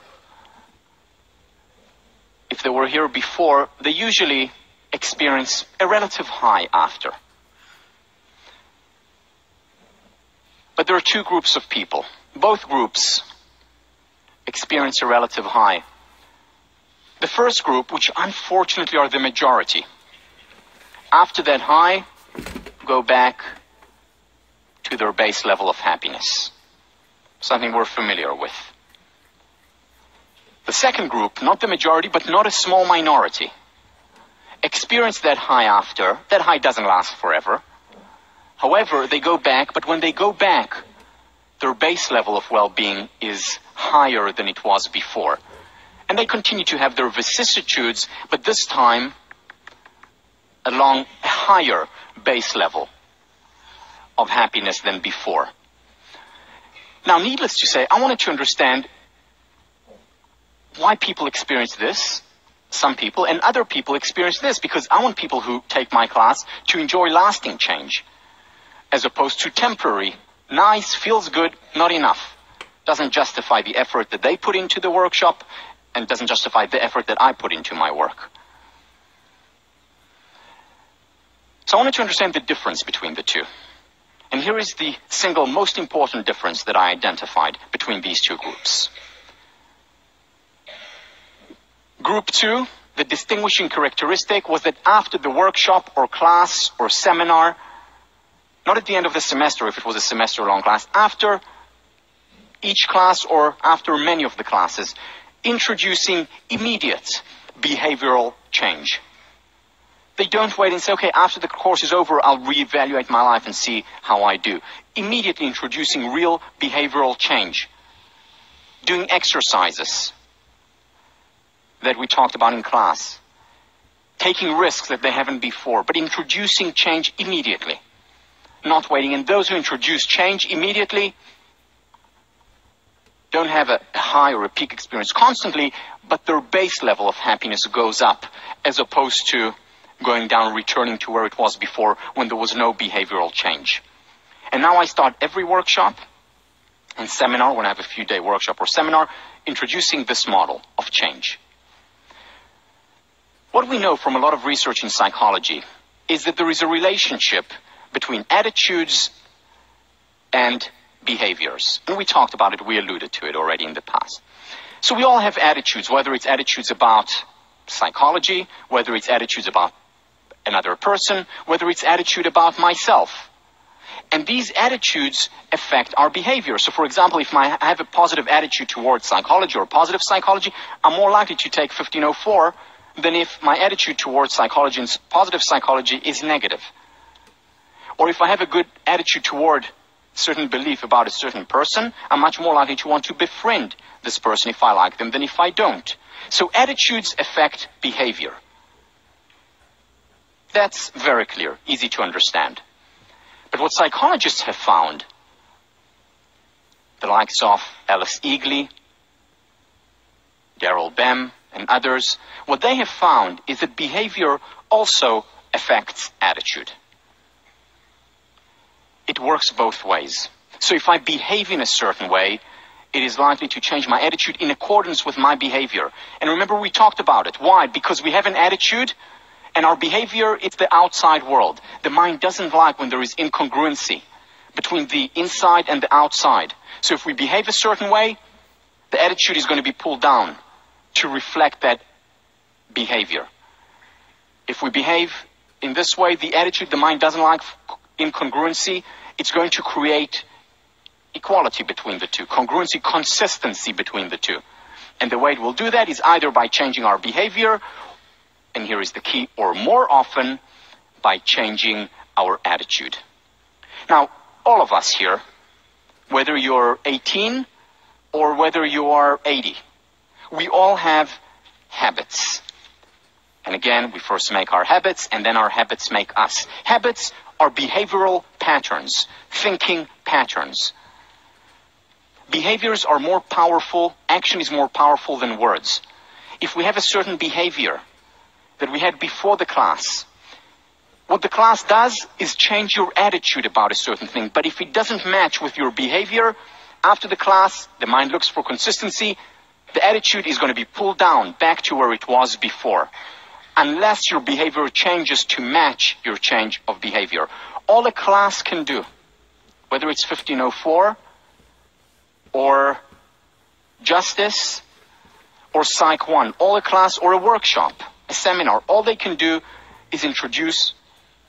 S1: if they were here before, they usually experience a relative high after. But there are two groups of people. Both groups experience a relative high. The first group, which unfortunately are the majority, after that high, go back to their base level of happiness. Something we're familiar with. The second group, not the majority, but not a small minority, experience that high after. That high doesn't last forever. However, they go back, but when they go back, their base level of well-being is higher than it was before. And they continue to have their vicissitudes, but this time along a higher base level of happiness than before. Now, needless to say, I wanted to understand why people experience this, some people, and other people experience this, because I want people who take my class to enjoy lasting change, as opposed to temporary, nice, feels good, not enough. Doesn't justify the effort that they put into the workshop, and doesn't justify the effort that I put into my work. So I wanted to understand the difference between the two. And here is the single most important difference that I identified between these two groups. Group 2, the distinguishing characteristic was that after the workshop or class or seminar, not at the end of the semester if it was a semester-long class, after each class or after many of the classes, introducing immediate behavioral change. They don't wait and say, okay, after the course is over, I'll reevaluate my life and see how I do. Immediately introducing real behavioral change. Doing exercises that we talked about in class. Taking risks that they haven't before, but introducing change immediately. Not waiting. And those who introduce change immediately don't have a high or a peak experience constantly, but their base level of happiness goes up, as opposed to going down, returning to where it was before when there was no behavioral change. And now I start every workshop and seminar, when I have a few-day workshop or seminar, introducing this model of change. What we know from a lot of research in psychology is that there is a relationship between attitudes and behaviors. And we talked about it, we alluded to it already in the past. So we all have attitudes, whether it's attitudes about psychology, whether it's attitudes about another person, whether it's attitude about myself. And these attitudes affect our behavior. So for example, if I have a positive attitude towards psychology or positive psychology, I'm more likely to take 1504 than if my attitude towards psychology and positive psychology is negative. Or if I have a good attitude toward certain belief about a certain person, I'm much more likely to want to befriend this person if I like them than if I don't. So attitudes affect behavior. That's very clear, easy to understand. But what psychologists have found, the likes of Alice Eagley, Daryl Bem, and others, what they have found is that behavior also affects attitude. It works both ways. So if I behave in a certain way, it is likely to change my attitude in accordance with my behavior. And remember, we talked about it. Why? Because we have an attitude, and our behavior is the outside world. The mind doesn't like when there is incongruency between the inside and the outside. So if we behave a certain way, the attitude is going to be pulled down to reflect that behavior. If we behave in this way, the attitude, the mind doesn't like incongruency, it's going to create equality between the two, congruency, consistency between the two. And the way it will do that is either by changing our behavior, and here is the key, or more often by changing our attitude. Now, all of us here, whether you're 18 or whether you are 80, we all have habits. And again, we first make our habits, and then our habits make us. Habits are behavioral patterns, thinking patterns. Behaviors are more powerful, action is more powerful than words. If we have a certain behavior that we had before the class, what the class does is change your attitude about a certain thing. But if it doesn't match with your behavior, after the class, the mind looks for consistency, the attitude is going to be pulled down back to where it was before, unless your behavior changes to match your change of behavior. All a class can do, whether it's 1504 or Justice or Psych 1, all a class or a workshop, a seminar, all they can do is introduce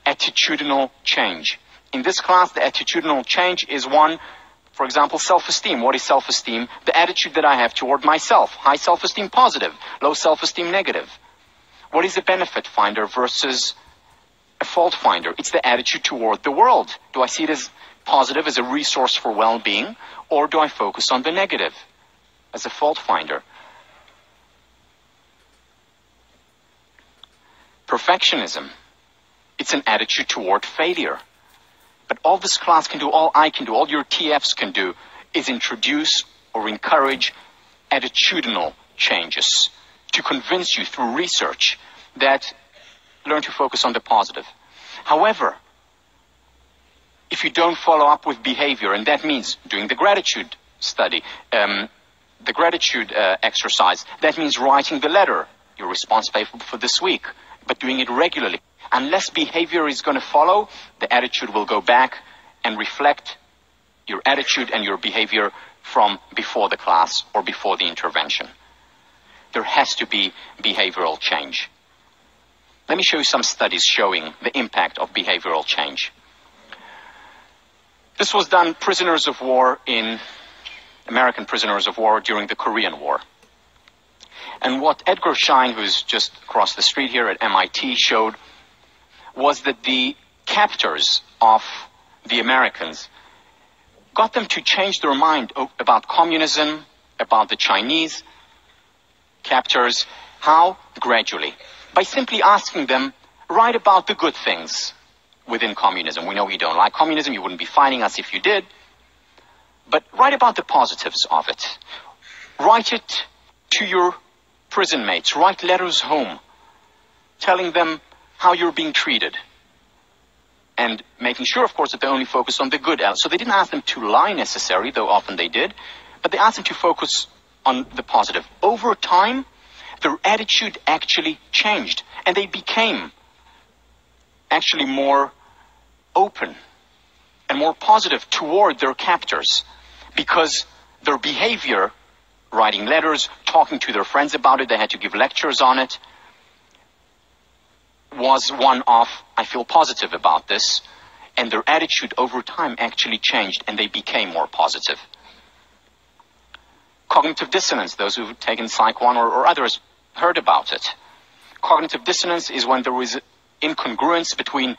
S1: attitudinal change. In this class, the attitudinal change is one, for example, self-esteem. What is self-esteem? The attitude that I have toward myself. High self-esteem, positive. Low self-esteem, negative. What is a benefit finder versus a fault finder? It's the attitude toward the world. Do I see it as positive as a resource for well-being, or do I focus on the negative as a fault finder? Perfectionism. It's an attitude toward failure. But all this class can do, all I can do, all your TFs can do, is introduce or encourage attitudinal changes to convince you through research that learn to focus on the positive. However, if you don't follow up with behavior, and that means doing the gratitude study, the gratitude exercise, that means writing the letter, your response paper for this week, but doing it regularly. Unless behavior is going to follow, the attitude will go back and reflect your attitude and your behavior from before the class or before the intervention. There has to be behavioral change. Let me show you some studies showing the impact of behavioral change. This was done prisoners of war in American prisoners of war during the Korean War. And what Edgar Schein, who's just across the street here at MIT, showed was that the captors of the Americans got them to change their mind about communism, about the Chinese captors. How? Gradually. By simply asking them, write about the good things within communism. We know you don't like communism, you wouldn't be fighting us if you did. But write about the positives of it. Write it to your prison mates. Write letters home, telling them how you're being treated. And making sure, of course, that they only focus on the good. So they didn't ask them to lie necessarily, though often they did. But they asked them to focus on the positive. Over time, their attitude actually changed. And they became actually more open and more positive toward their captors. Because their behavior, writing letters, talking to their friends about it, they had to give lectures on it, was one of, I feel positive about this, and their attitude over time actually changed and they became more positive. Cognitive dissonance, those who've taken Psych 1 or others heard about it. Cognitive dissonance is when there is incongruence between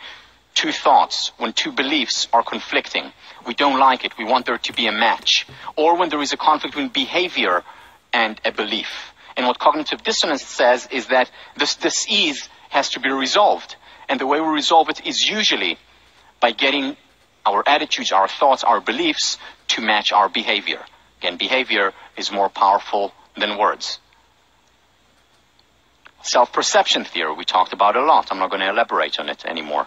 S1: two thoughts, when two beliefs are conflicting. We don't like it, we want there to be a match. Or when there is a conflict between behavior and a belief. And what cognitive dissonance says is that this dis-ease has to be resolved. And the way we resolve it is usually by getting our attitudes, our thoughts, our beliefs to match our behavior. Again, behavior is more powerful than words. Self-perception theory, we talked about a lot. I'm not going to elaborate on it anymore.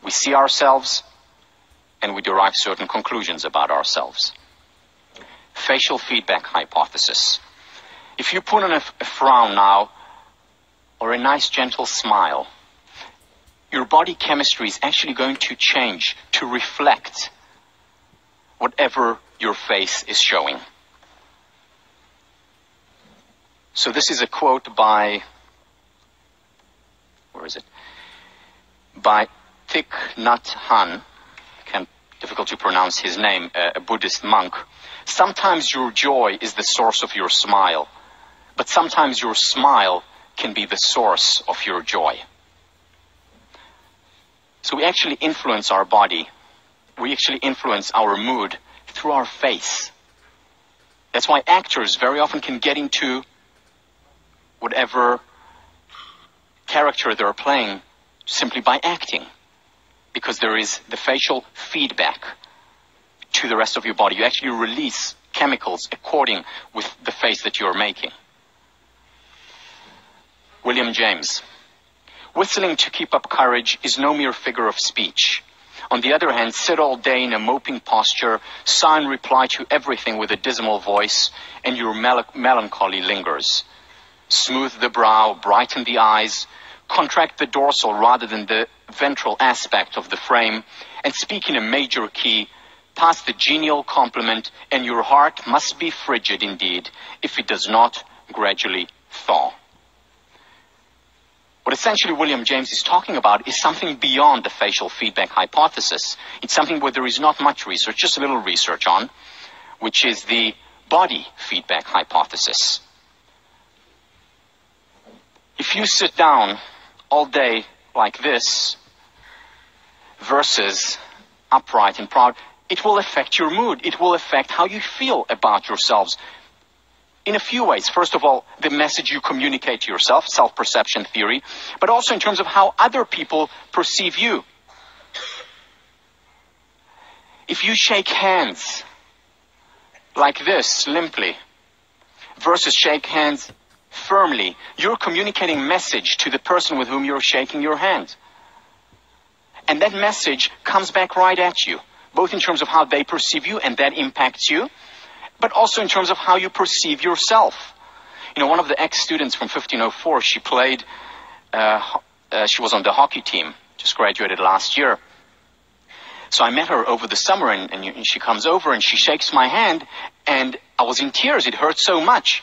S1: We see ourselves and we derive certain conclusions about ourselves. Facial feedback hypothesis. If you put on a frown now, or a nice gentle smile, your body chemistry is actually going to change to reflect whatever your face is showing. So this is a quote by, by Thich Nhat Hanh, difficult to pronounce his name, a Buddhist monk. Sometimes your joy is the source of your smile, but sometimes your smile can be the source of your joy. So we actually influence our body. We actually influence our mood through our face. That's why actors very often can get into whatever character they're playing simply by acting. Because there is the facial feedback to the rest of your body. You actually release chemicals according with the face that you're making. William James. Whistling to keep up courage is no mere figure of speech. On the other hand, sit all day in a moping posture, sigh and reply to everything with a dismal voice, and your melancholy lingers. Smooth the brow, brighten the eyes, contract the dorsal rather than the ventral aspect of the frame, and speak in a major key, pass the genial compliment, and your heart must be frigid indeed if it does not gradually thaw. What essentially William James is talking about is something beyond the facial feedback hypothesis. It's something where there is not much research, just a little research on, which is the body feedback hypothesis. If you sit down all day like this versus upright and proud, it will affect your mood. It will affect how you feel about yourselves in a few ways. First of all, the message you communicate to yourself, self-perception theory, but also in terms of how other people perceive you. If you shake hands like this, limply, versus shake hands firmly, you're communicating a message to the person with whom you're shaking your hand. And that message comes back right at you, both in terms of how they perceive you, and that impacts you, but also in terms of how you perceive yourself. You know, one of the ex-students from 1504, she played, she was on the hockey team, just graduated last year. So I met her over the summer, and she comes over and she shakes my hand, and I was in tears. It hurt so much.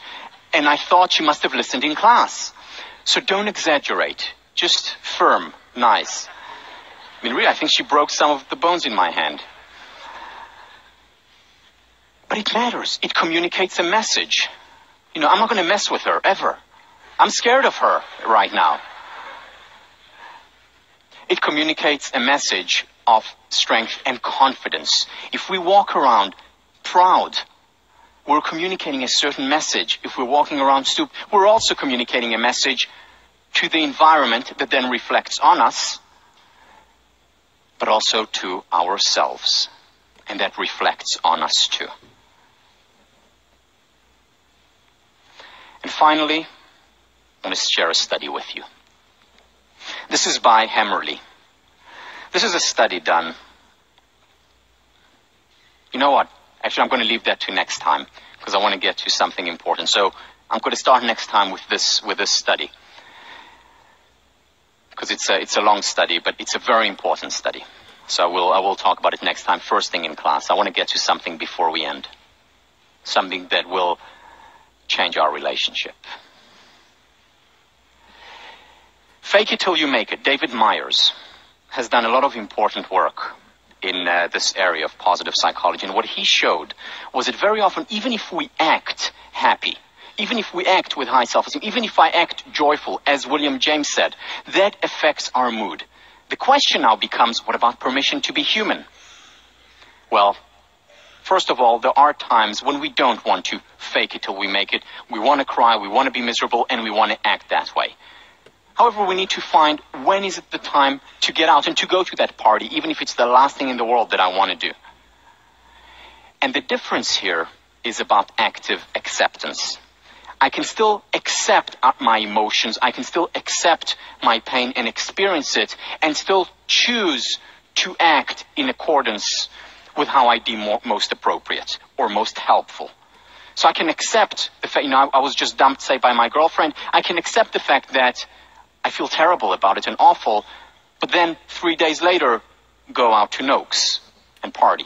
S1: And I thought she must have listened in class. So don't exaggerate. Just firm, nice. I mean, really, I think she broke some of the bones in my hand. But it matters. It communicates a message. You know, I'm not going to mess with her, ever. I'm scared of her right now. It communicates a message of strength and confidence. If we walk around proud, we're communicating a certain message. If we're walking around stooped, we're also communicating a message to the environment that then reflects on us, but also to ourselves. And that reflects on us too. And finally, I want to share a study with you. This is by Hammerly. This is a study done. You know what? Actually, I'm going to leave that to next time, because I want to get to something important. So I'm going to start next time with this study, because it's a long study, but it's a very important study. So I will talk about it next time, first thing in class. I want to get to something before we end, something that will change our relationship. Fake it till you make it. David Myers has done a lot of important work in this area of positive psychology. And what he showed was that very often, even if we act happy, even if we act with high self-esteem, even if I act joyful, as William James said, that affects our mood. The question now becomes, what about permission to be human? Well, first of all, there are times when we don't want to fake it till we make it. We want to cry, we want to be miserable, and we want to act that way. However, we need to find when is it the time to get out and to go to that party, even if it's the last thing in the world that I want to do. And the difference here is about active acceptance. I can still accept my emotions, I can still accept my pain and experience it, and still choose to act in accordance with how I deem most appropriate or most helpful. So I can accept the fact, I was just dumped, say, by my girlfriend. I can accept the fact that I feel terrible about it and awful, but then 3 days later, go out to Noakes and party.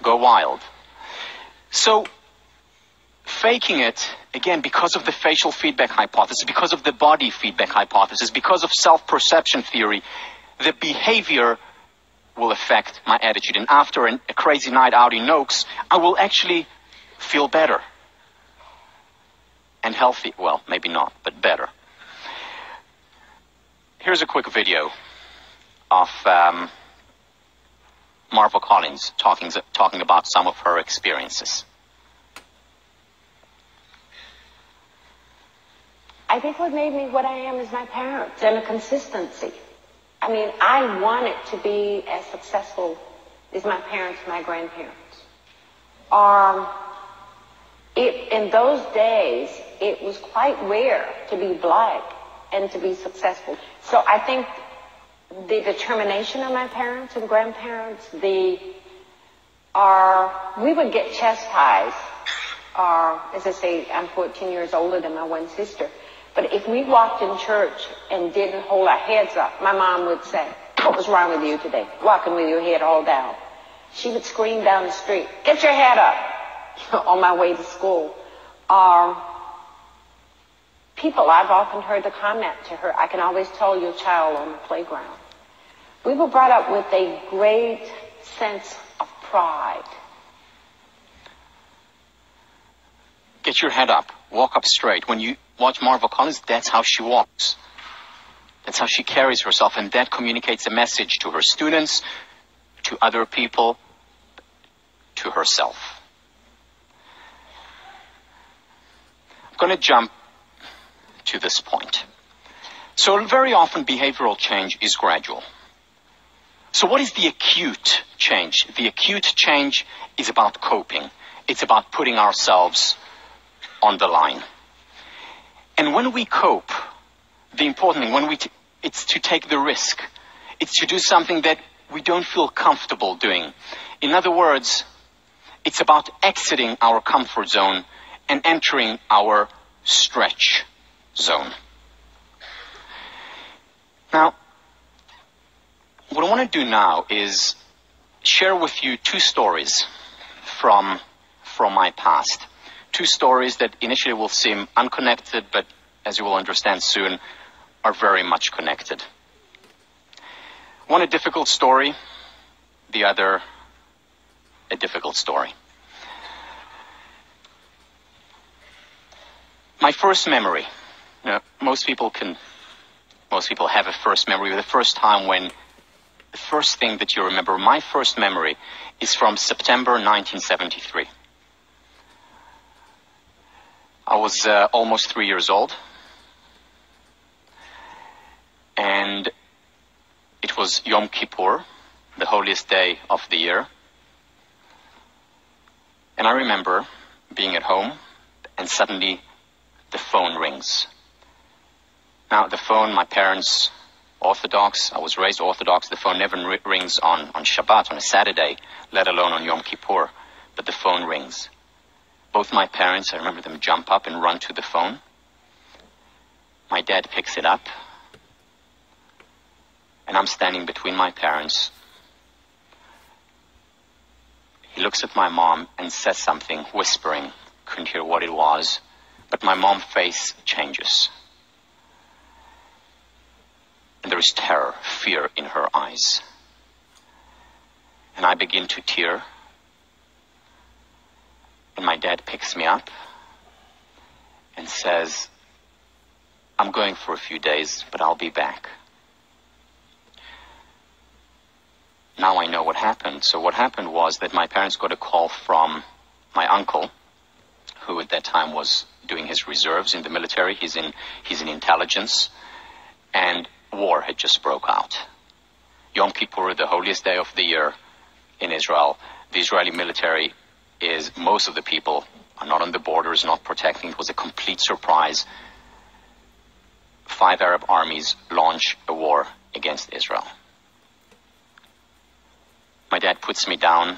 S1: Go wild. So, faking it, again, because of the facial feedback hypothesis, because of the body feedback hypothesis, because of self-perception theory, the behavior will affect my attitude. And after a crazy night out in Noakes, I will actually feel better. And healthy, well, maybe not, but better. Here's a quick video of Marva Collins talking about some of her experiences.
S2: I think what made me what I am is my parents and a consistency. I mean, I wanted to be as successful as my parents, my grandparents. In those days, it was quite rare to be black and to be successful. So I think the determination of my parents and grandparents, we would get chastised. As I say, I'm 14 years older than my one sister. But if we walked in church and didn't hold our heads up, my mom would say, "What was wrong with you today? Walking with your head all down." She would scream down the street, "Get your head up," on my way to school. People, I've often heard the comment to her, "I can always tell your child on the playground." We were brought up with a great sense of pride.
S1: Get your head up. Walk up straight. When you watch Marva Collins, that's how she walks. That's how she carries herself, and that communicates a message to her students, to other people, to herself. I'm going to jump to this point. So very often behavioral change is gradual. So what is the acute change? The acute change is about coping. It's about putting ourselves on the line. And when we cope, the important thing, it's to take the risk. It's to do something that we don't feel comfortable doing. In other words, it's about exiting our comfort zone and entering our stretch zone. Now, what I want to do now is share with you two stories from my past. Two stories that initially will seem unconnected, but as you will understand soon, are very much connected. One a difficult story, the other a difficult story. My first memory. Most people have a first memory. The first thing that you remember. My first memory is from September 1973. I was almost 3 years old. And it was Yom Kippur, the holiest day of the year. And I remember being at home and suddenly the phone rings. Now the phone, my parents, Orthodox, I was raised Orthodox, the phone never rings on Shabbat, on a Saturday, let alone on Yom Kippur, but the phone rings. Both my parents, I remember them jump up and run to the phone. My dad picks it up. And I'm standing between my parents. He looks at my mom and says something, whispering. Couldn't hear what it was. But my mom's face changes. And there is terror, fear in her eyes. And I begin to tear. And my dad picks me up and says, I'm going for a few days, but I'll be back. Now I know what happened. So what happened was that my parents got a call from my uncle, who at that time was doing his reserves in the military. He's in intelligence. And war had just broke out. Yom Kippur, the holiest day of the year in Israel. The Israeli military most of the people are not on the borders, not protecting. It was a complete surprise. 5 Arab armies launch a war against Israel. My dad puts me down,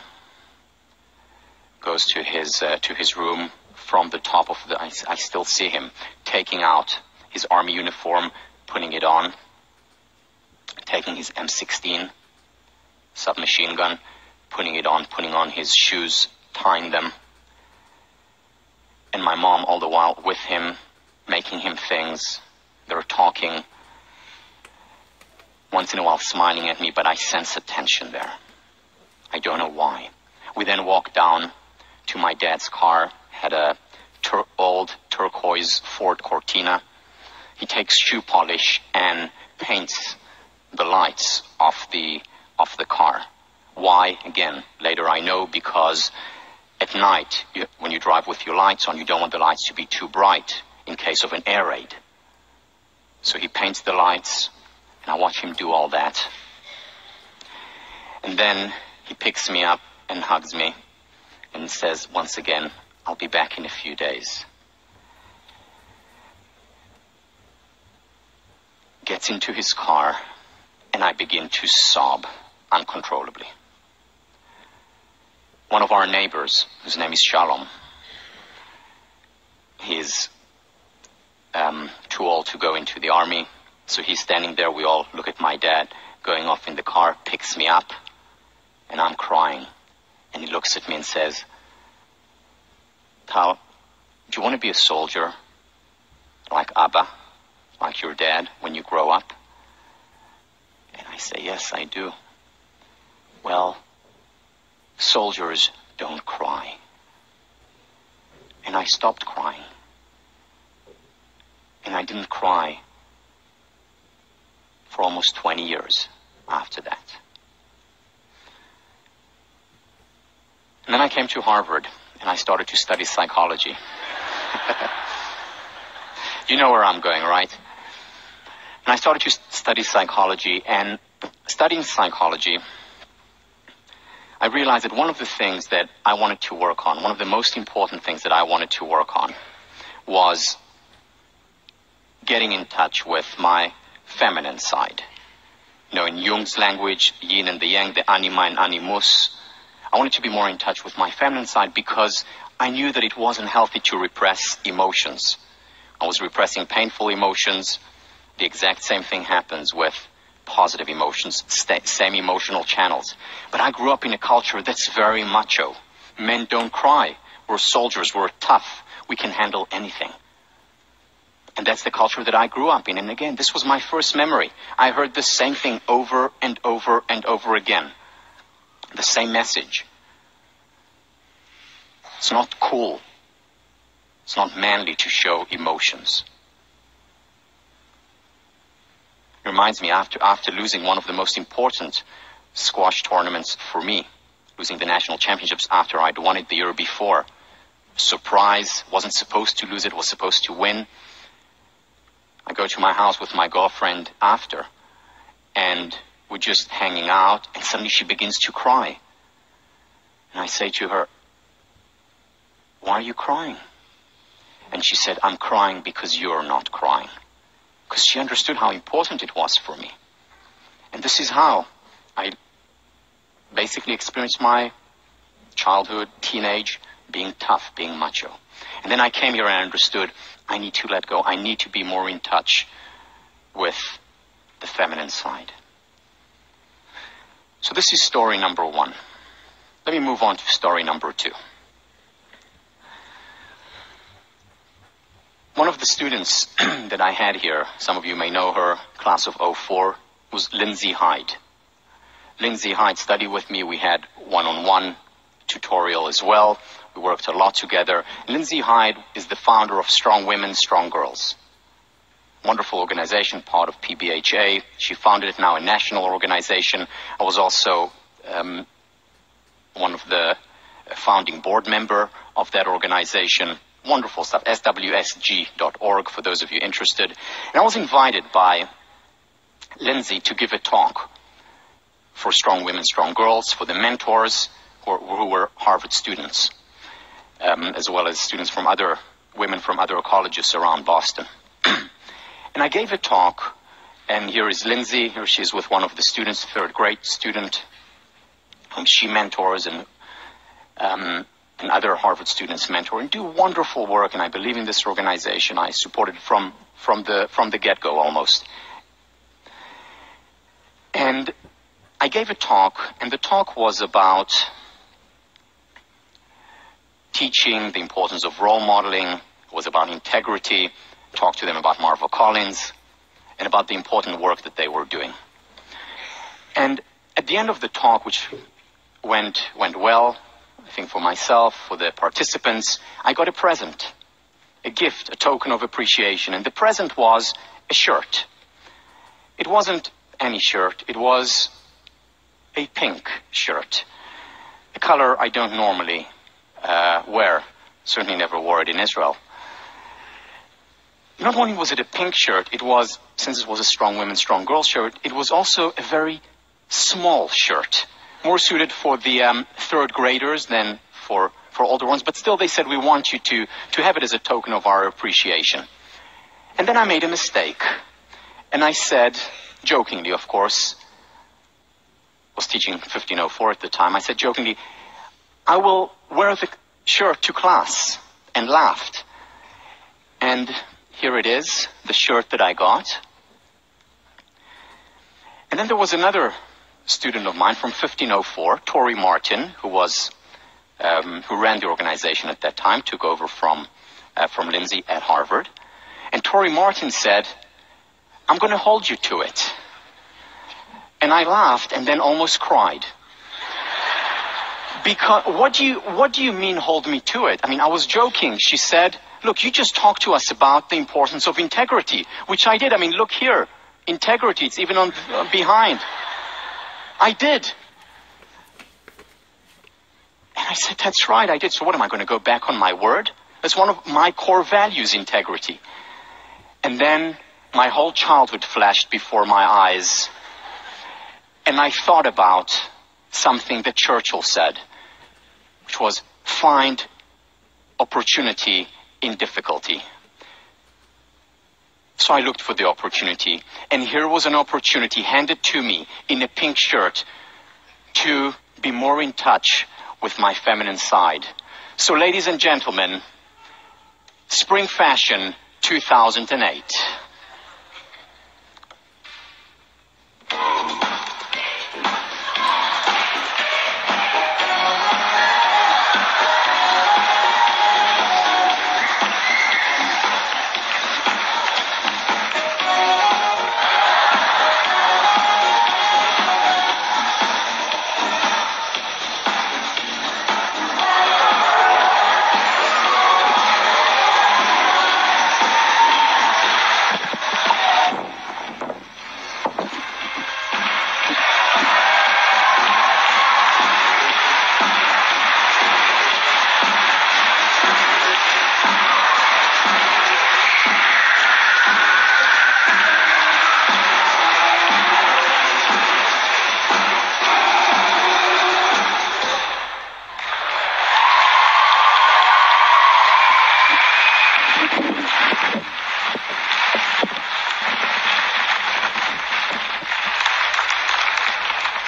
S1: goes to his room. From the top of I still see him taking out his army uniform, putting it on, taking his M16 submachine gun, putting it on, putting on his shoes, tying them. And my mom all the while with him, making him things. They're talking, once in a while smiling at me, but I sense a tension there. I don't know why. We then walked down to my dad's car, had a old turquoise Ford Cortina. He takes shoe polish and paints the lights of the car. Why? Again, later I know, because at night, when you drive with your lights on, you don't want the lights to be too bright in case of an air raid. So he paints the lights, and I watch him do all that. And then he picks me up and hugs me and says, once again, I'll be back in a few days. Gets into his car, and I begin to sob uncontrollably. One of our neighbors, whose name is Shalom, he's too old to go into the army, so he's standing there. We all look at my dad going off in the car, picks me up, and I'm crying. And he looks at me and says, Tal, do you want to be a soldier like Abba, like your dad, when you grow up? And I say, yes, I do. Well, soldiers don't cry. And I stopped crying. And I didn't cry for almost 20 years after that. And then I came to Harvard, and I started to study psychology. You know where I'm going, right? And I started to study psychology, and studying psychology, I realized that one of the things that I wanted to work on, one of the most important things that I wanted to work on, was getting in touch with my feminine side. You know, in Jung's language, yin and the yang, the anima and animus. I wanted to be more in touch with my feminine side because I knew that it wasn't healthy to repress emotions. I was repressing painful emotions. The exact same thing happens with positive emotions, same emotional channels. But I grew up in a culture that's very macho. Men don't cry. We're soldiers. We're tough. We can handle anything. And that's the culture that I grew up in. And again, this was my first memory. I heard the same thing over and over and over again. The same message. It's not cool. It's not manly to show emotions. It reminds me, after losing one of the most important squash tournaments for me, losing the national championships after I'd won it the year before. Surprise, wasn't supposed to lose it, was supposed to win. I go to my house with my girlfriend after, and we're just hanging out, and suddenly she begins to cry. And I say to her, "Why are you crying?" And she said, "I'm crying because you're not crying." Because she understood how important it was for me. And this is how I basically experienced my childhood, teenage, being tough, being macho. And then I came here and I understood I need to let go. I need to be more in touch with the feminine side. So this is story number 1. Let me move on to story number 2. One of the students that I had here, some of you may know her, class of 04, was Lindsay Hyde. Lindsay Hyde studied with me. We had one-on-one tutorial as well. We worked a lot together. Lindsay Hyde is the founder of Strong Women, Strong Girls. Wonderful organization, part of PBHA. She founded it now, a national organization. I was also one of the founding board member of that organization. Wonderful stuff, swsg.org for those of you interested. And I was invited by Lindsay to give a talk for Strong Women, Strong Girls, for the mentors who were Harvard students, as well as students from women from other colleges around Boston. And I gave a talk, and here is Lindsay. Here she is with one of the students, third grade student, whom she mentors, and other Harvard students mentor, and do wonderful work. And I believe in this organization. I support it from the get-go almost. And I gave a talk, and the talk was about teaching the importance of role modeling. It was about integrity. Talked to them about Marva Collins and about the important work that they were doing. And at the end of the talk, which went well, I think for myself, for the participants, I got a present, a gift, a token of appreciation. And the present was a shirt. It wasn't any shirt. It was a pink shirt, a color I don't normally wear. Certainly never wore it in Israel. Not only was it a pink shirt, it was, since it was a Strong Women, Strong Girls shirt, it was also a very small shirt, more suited for the third graders than for older ones. But still, they said, we want you to have it as a token of our appreciation. And then I made a mistake. And I said, jokingly, of course, was teaching 1504 at the time, I said jokingly, I will wear the shirt to class, and laughed. And here it is, the shirt that I got. And then there was another student of mine from 1504, Tori Martin, who ran the organization at that time, took over from Lindsay at Harvard. And Tori Martin said, I'm going to hold you to it. And I laughed and then almost cried. Because what do you mean hold me to it? I mean, I was joking. She said, look, you just talked to us about the importance of integrity, which I did. I mean, look here, integrity, it's even on behind. I did. And I said, that's right, I did. So what, am I going to go back on my word? That's one of my core values, integrity. And then my whole childhood flashed before my eyes. And I thought about something that Churchill said, which was, find opportunity in difficulty. So I looked for the opportunity, and here was an opportunity handed to me in a pink shirt to be more in touch with my feminine side. So ladies and gentlemen, Spring Fashion 2008.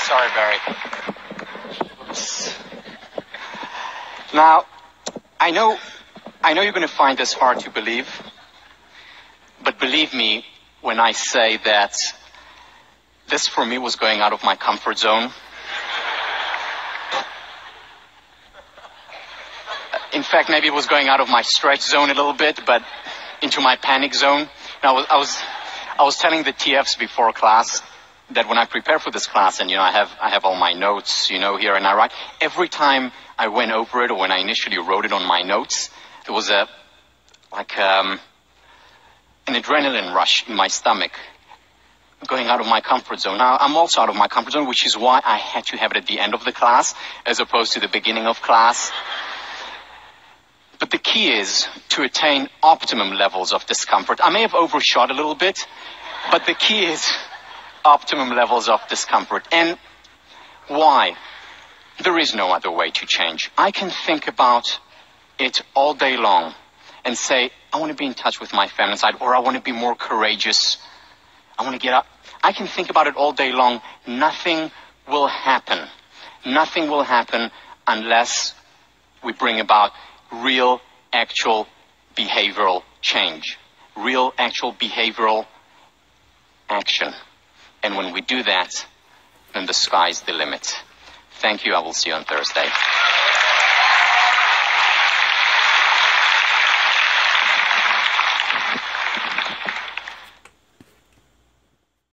S1: Sorry, Barry. Oops. Now, I know you're going to find this hard to believe, but believe me when I say that this for me was going out of my comfort zone. In fact, maybe it was going out of my stretch zone a little bit, but into my panic zone. Now, I was telling the TFs before class that when I prepare for this class, and I have all my notes, here, and I write, every time I went over it, or when I initially wrote it on my notes, there was an adrenaline rush in my stomach, going out of my comfort zone. Now, I'm also out of my comfort zone, which is why I had to have it at the end of the class, as opposed to the beginning of class. But the key is to attain optimum levels of discomfort. I may have overshot a little bit, but the key is optimum levels of discomfort. And why? There is no other way to change. I can think about it all day long and say, I want to be in touch with my feminine side, or I want to be more courageous. I want to get up. I can think about it all day long. Nothing will happen. Nothing will happen unless we bring about real, actual behavioral change. Real, actual behavioral action. And when we do that, then the sky's the limit. Thank you. I will see you on Thursday.